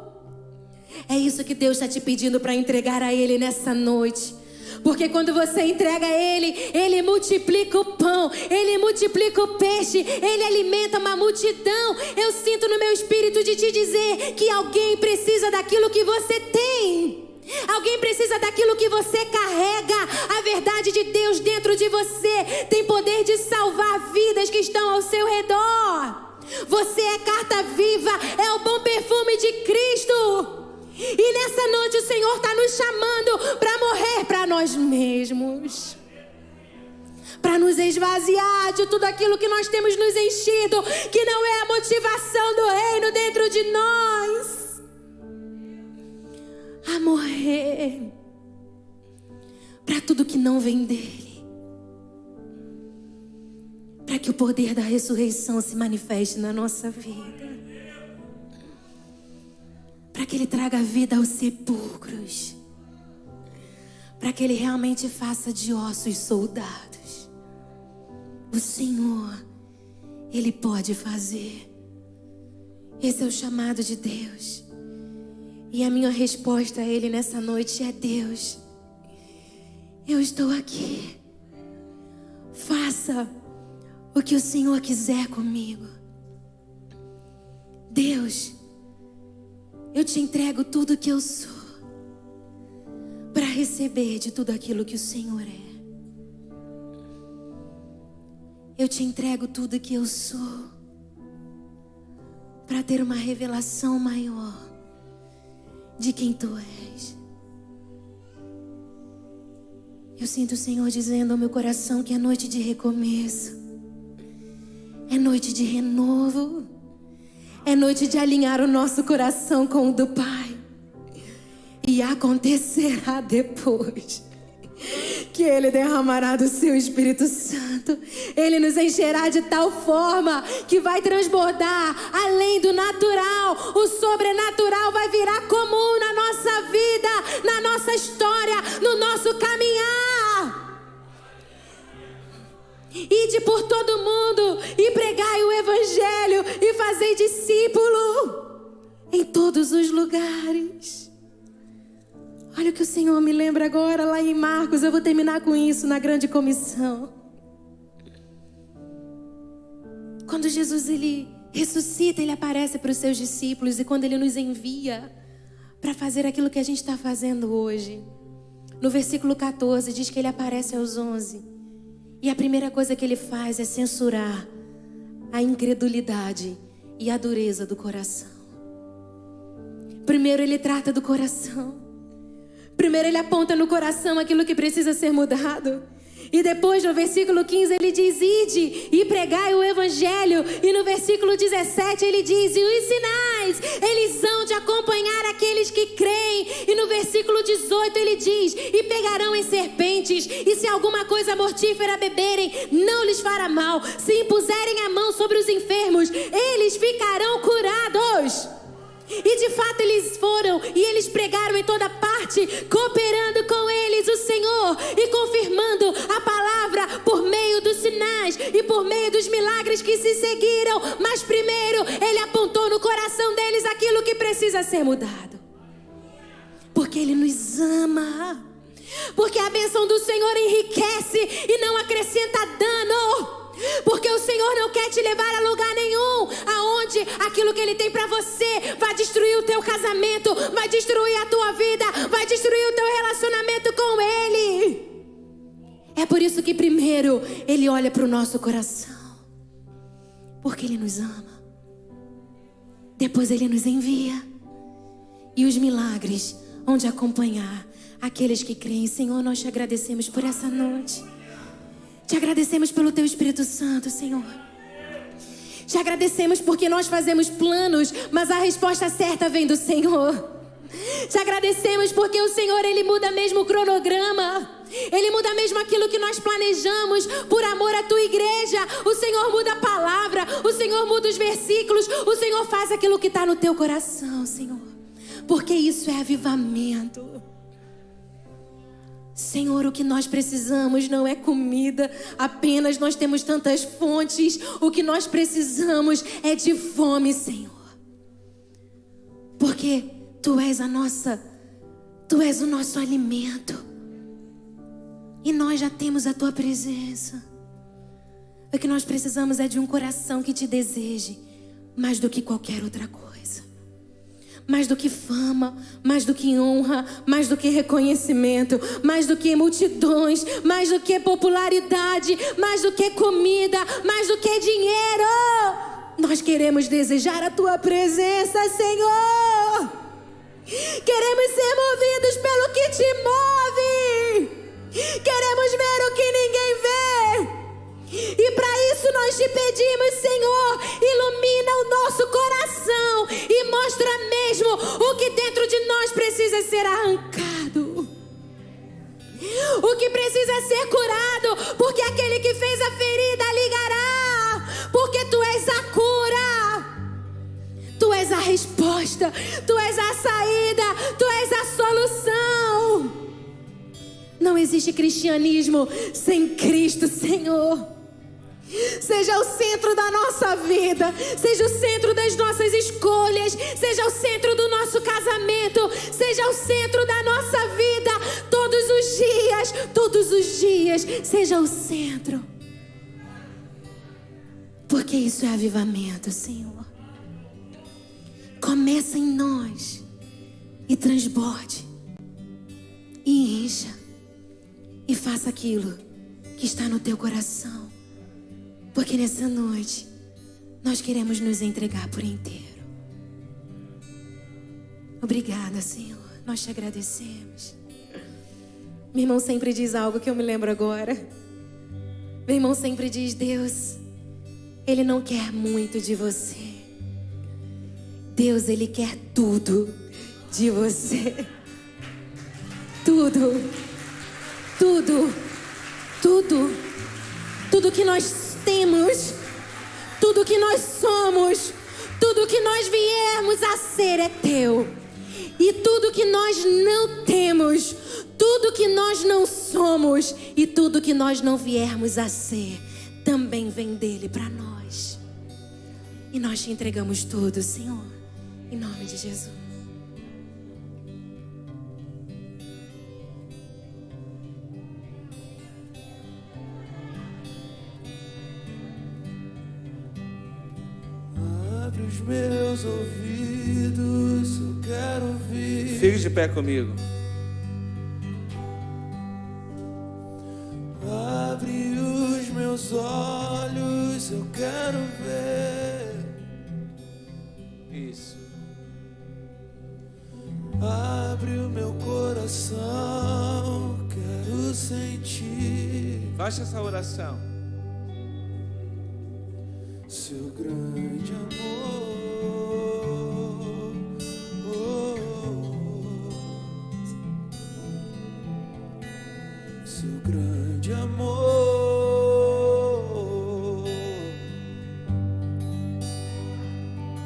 é isso que Deus está te pedindo para entregar a Ele nessa noite. Porque quando você entrega a Ele, Ele multiplica o pão, Ele multiplica o peixe, Ele alimenta uma multidão. Eu sinto no meu espírito de te dizer que alguém precisa daquilo que você tem. Alguém precisa daquilo que você carrega. A verdade de Deus dentro de você tem poder de salvar vidas que estão ao seu redor. Você é carta viva, é o bom perfume de Cristo. E nessa noite o Senhor está nos chamando para morrer para nós mesmos, para nos esvaziar de tudo aquilo que nós temos nos enchido, que não é a motivação do reino dentro de nós. A morrer para tudo que não vem dele, para que o poder da ressurreição se manifeste na nossa vida, para que Ele traga vida aos sepulcros, para que Ele realmente faça de ossos soldados. O Senhor, Ele pode fazer. Esse é o chamado de Deus. E a minha resposta a Ele nessa noite é: Deus, eu estou aqui. Faça o que o Senhor quiser comigo. Deus, eu te entrego tudo que eu sou, para receber de tudo aquilo que o Senhor é. Eu te entrego tudo que eu sou, para ter uma revelação maior de quem Tu és. Eu sinto o Senhor dizendo ao meu coração que é noite de recomeço, é noite de renovo, é noite de alinhar o nosso coração com o do Pai. E acontecerá depois que Ele derramará do Seu Espírito Santo. Ele nos encherá de tal forma que vai transbordar além do natural. O sobrenatural vai virar comum na nossa vida, na nossa história, no nosso caminhar. Ide por todo mundo e pregai o Evangelho e fazei discípulo em todos os lugares. Olha o que o Senhor me lembra agora lá em Marcos. Eu vou terminar com isso na grande comissão. Quando Jesus ele ressuscita, Ele aparece para os seus discípulos. E quando Ele nos envia para fazer aquilo que a gente está fazendo hoje, no versículo 14 diz que Ele aparece aos 11. E a primeira coisa que Ele faz é censurar a incredulidade e a dureza do coração. Primeiro Ele trata do coração. Primeiro Ele aponta no coração aquilo que precisa ser mudado. E depois no versículo 15 Ele diz: ide e pregai o Evangelho. E no versículo 17 Ele diz: e os sinais, eles hão de acompanhar aqueles que creem. E no versículo 18 Ele diz: e pegarão em serpentes, e se alguma coisa mortífera beberem, não lhes fará mal. Se impuserem a mão sobre os enfermos, eles ficarão curados. E de fato eles foram e eles pregaram em toda parte, cooperando com eles o Senhor e confirmando a palavra por meio dos sinais e por meio dos milagres que se seguiram. Mas primeiro Ele apontou no coração deles aquilo que precisa ser mudado, porque Ele nos ama, porque a bênção do Senhor enriquece e não acrescenta dano. Porque o Senhor não quer te levar a lugar nenhum aonde aquilo que Ele tem para você vai destruir o teu casamento, vai destruir a tua vida, vai destruir o teu relacionamento com Ele. É por isso que primeiro Ele olha para o nosso coração, porque Ele nos ama. Depois Ele nos envia, e os milagres hão de acompanhar aqueles que creem. Senhor, nós te agradecemos por essa noite. Te agradecemos pelo Teu Espírito Santo, Senhor. Te agradecemos porque nós fazemos planos, mas a resposta certa vem do Senhor. Te agradecemos porque o Senhor, Ele muda mesmo o cronograma. Ele muda mesmo aquilo que nós planejamos por amor à Tua igreja. O Senhor muda a palavra, o Senhor muda os versículos, o Senhor faz aquilo que está no Teu coração, Senhor. Porque isso é avivamento. Senhor, o que nós precisamos não é comida apenas, nós temos tantas fontes. O que nós precisamos é de fome, Senhor. Porque Tu és o nosso alimento. E nós já temos a tua presença. O que nós precisamos é de um coração que te deseje mais do que qualquer outra coisa. Mais do que fama, mais do que honra, mais do que reconhecimento, mais do que multidões, mais do que popularidade, mais do que comida, mais do que dinheiro. Nós queremos desejar a tua presença, Senhor. Queremos ser movidos pelo que te move. Queremos ver o que ninguém vê. E para isso nós te pedimos, Senhor, ilumina o nosso coração e mostra mesmo o que dentro de nós precisa ser arrancado, o que precisa ser curado, porque aquele que fez a ferida ligará, porque tu és a cura, tu és a resposta, tu és a saída, tu és a solução. Não existe cristianismo sem Cristo, Senhor. Seja o centro da nossa vida, seja o centro das nossas escolhas, seja o centro do nosso casamento, seja o centro da nossa vida, todos os dias, seja o centro. Porque isso é avivamento, Senhor. Começa em nós e transborde e encha e faça aquilo que está no teu coração. Porque nessa noite, nós queremos nos entregar por inteiro. Obrigada, Senhor. Nós te agradecemos. Meu irmão sempre diz algo que eu me lembro agora. Meu irmão sempre diz: Deus, Ele não quer muito de você. Deus, Ele quer tudo de você. Tudo. Tudo. Tudo. Tudo que nós temos, tudo que nós somos, tudo que nós viemos a ser é teu. E tudo que nós não temos, tudo que nós não somos e tudo que nós não viermos a ser, também vem dele para nós. E nós te entregamos tudo, Senhor, em nome de Jesus. Abre os meus ouvidos, eu quero ouvir. Fique de pé comigo. Abre os meus olhos, eu quero ver. Isso. Abre o meu coração, quero sentir Faça essa oração. seu grande amor. Seu grande amor.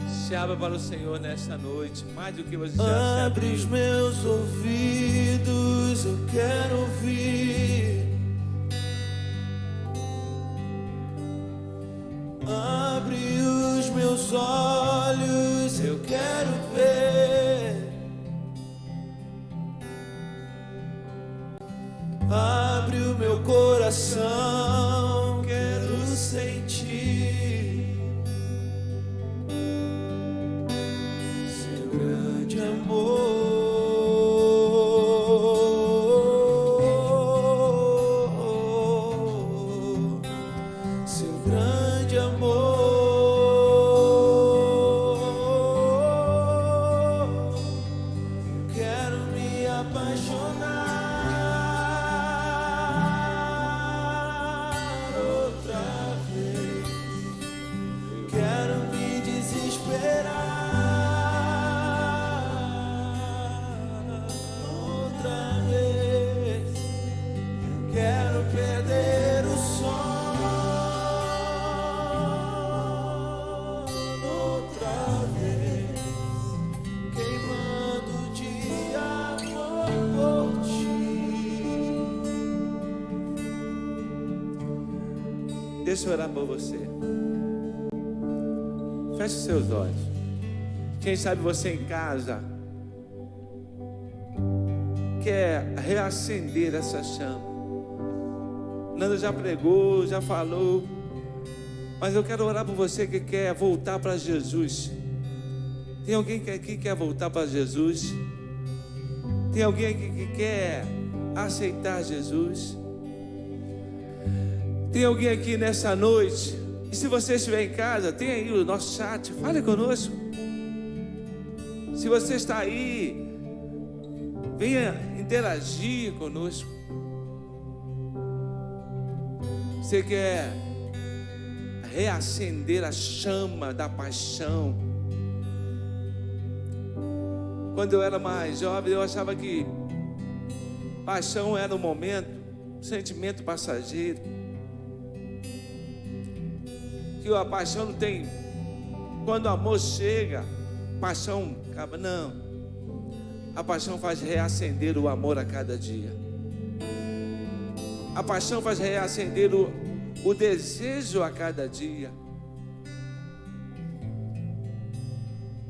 Se abra para o Senhor nesta noite, mais do que você já se Abre os abriu. meus ouvidos, eu quero ouvir. Abre os meus olhos, eu quero ver. Abre o meu coração, quero sentir seu grande amor. Seu grande amor. Quero me apaixonar outra vez. Quero me desesperar outra vez. Quero perder o sono outra vez, queimando de amor por ti. Deixa eu orar por você. Feche seus olhos. Quem sabe você em casa quer reacender essa chama. Nanda já pregou, já falou. Mas eu quero orar por você que quer voltar para Jesus. Tem alguém aqui que quer voltar para Jesus? Tem alguém aqui que quer aceitar Jesus? Tem alguém aqui nessa noite? E se você estiver em casa, tem aí o nosso chat, fale conosco. Se você está aí, venha interagir conosco. Você quer reacender a chama da paixão? Quando eu era mais jovem, eu achava que paixão era um momento, um sentimento passageiro. Que a paixão não tem. Quando o amor chega, paixão acaba. Não. A paixão faz reacender o amor a cada dia. A paixão faz reacender o desejo a cada dia.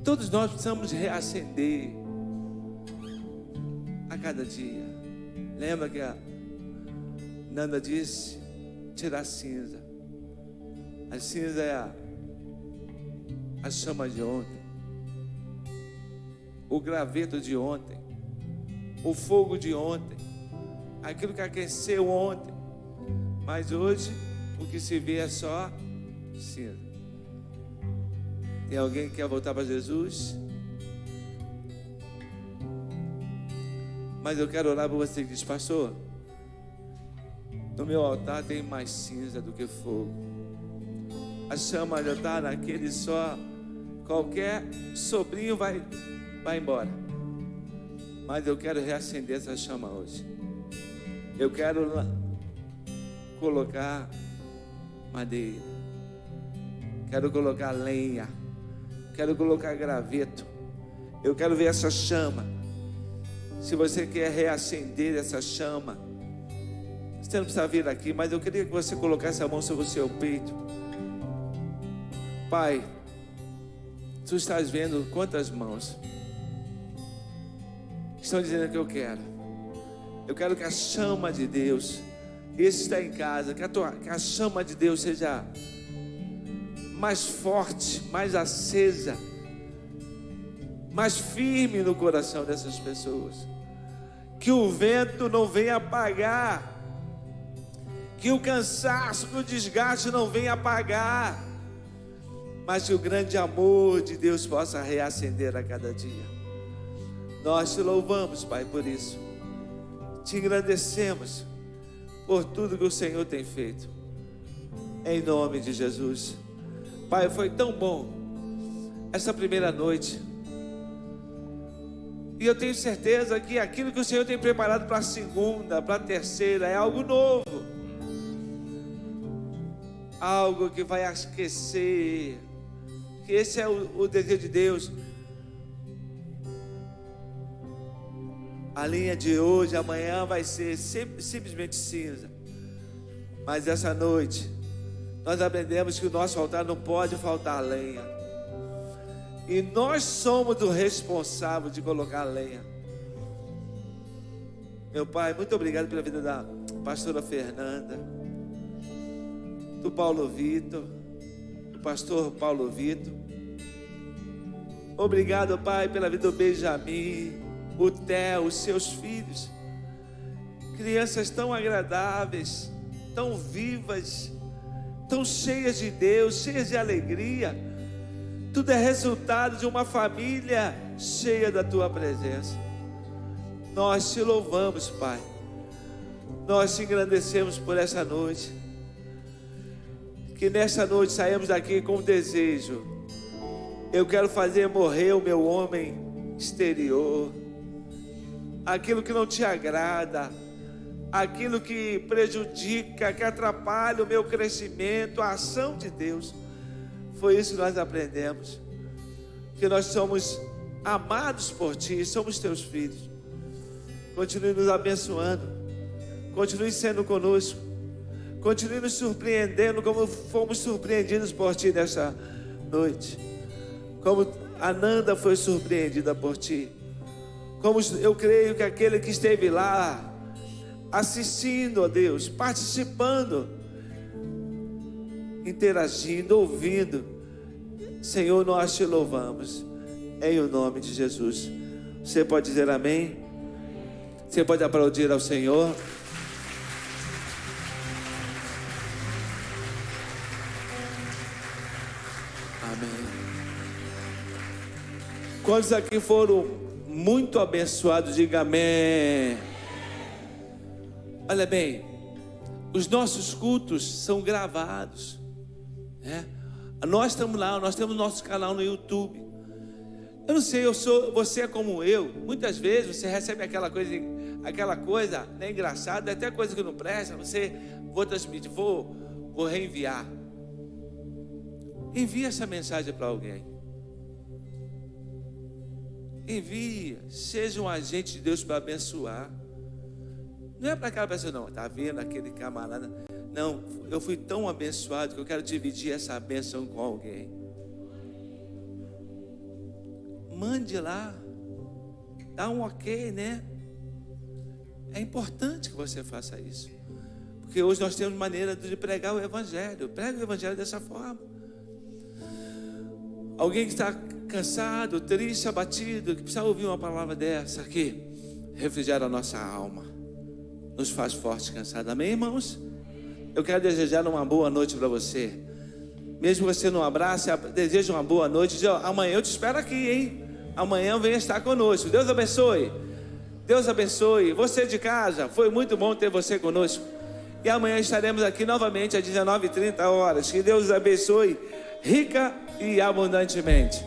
Todos nós precisamos reacender a cada dia. Lembra que a Nanda disse? Tirar cinza. A cinza é a chama de ontem, o graveto de ontem, o fogo de ontem, aquilo que aqueceu ontem. Mas hoje o que se vê é só cinza. Tem alguém que quer voltar para Jesus? Mas eu quero orar para você que diz: pastor, no meu altar tem mais cinza do que fogo. A chama já está naquele só. Qualquer sobrinho vai embora. Mas eu quero reacender essa chama hoje. Eu quero colocar madeira. Quero colocar lenha. Quero colocar graveto. Eu quero ver essa chama. Se você quer reacender essa chama, você não precisa vir aqui, mas eu queria que você colocasse a mão sobre o seu peito. Pai, tu estás vendo quantas mãos estão dizendo que eu quero. Eu quero que a chama de Deus, esse está em casa, que a chama de Deus seja mais forte, mais acesa, mais firme no coração dessas pessoas. Que o vento não venha apagar, que o cansaço, que o desgaste não venha apagar, mas que o grande amor de Deus possa reacender a cada dia. Nós te louvamos, Pai, por isso. Te engrandecemos por tudo que o Senhor tem feito. Em nome de Jesus. Pai, foi tão bom essa primeira noite. E eu tenho certeza que aquilo que o Senhor tem preparado para a segunda, para a terceira, é algo novo. Algo que vai aquecer. Que esse é o desejo de Deus. A linha de hoje, amanhã vai ser simplesmente cinza. Mas essa noite, nós aprendemos que o nosso altar não pode faltar lenha. E nós somos o responsável de colocar lenha. Meu Pai, muito obrigado pela vida da pastora Fernanda, do Paulo Vitor, pastor Paulo Vitor. Obrigado, Pai, pela vida do Benjamin, o Theo, os seus filhos. Crianças tão agradáveis, tão vivas, tão cheias de Deus, cheias de alegria. Tudo é resultado de uma família cheia da Tua presença. Nós te louvamos, Pai. Nós te engrandecemos por essa noite. Que nessa noite saímos daqui com um desejo. Eu quero fazer morrer o meu homem exterior, aquilo que não te agrada, aquilo que prejudica, que atrapalha o meu crescimento, a ação de Deus. Foi isso que nós aprendemos, que nós somos amados por Ti, somos Teus filhos. Continue nos abençoando, continue sendo conosco, continue nos surpreendendo como fomos surpreendidos por Ti nesta noite, como a Nanda foi surpreendida por Ti, como eu creio que aquele que esteve lá assistindo, ó Deus, participando, interagindo, ouvindo. Senhor, nós te louvamos em o nome de Jesus. Você pode dizer amém? Você pode aplaudir ao Senhor? Amém. Quantos aqui foram muito abençoados? Diga amém. Olha bem, os nossos cultos são gravados, né? Nós estamos lá, nós temos nosso canal no YouTube. Eu não sei, você é como eu. Muitas vezes você recebe aquela coisa, né, engraçada, até coisa que não presta. Você, vou transmitir, vou reenviar. Envia essa mensagem para alguém. Envia, seja um agente de Deus para abençoar. Não é para aquela pessoa, não, está vendo aquele camarada. Não, eu fui tão abençoado que eu quero dividir essa bênção com alguém. Mande lá, dá um ok, né? É importante que você faça isso, porque hoje nós temos maneira de pregar o Evangelho. Prega o Evangelho dessa forma. Alguém que está cansado, triste, abatido, que precisa ouvir uma palavra dessa aqui, refrigera a nossa alma, nos faz forte e cansado. Amém, irmãos? Eu quero desejar uma boa noite para você. Mesmo você não abrace, deseja uma boa noite. Diz, amanhã eu te espero aqui, hein? Amanhã venha estar conosco. Deus abençoe. Deus abençoe. Você de casa, foi muito bom ter você conosco. E amanhã estaremos aqui novamente às 19h30. Que Deus abençoe rica e abundantemente.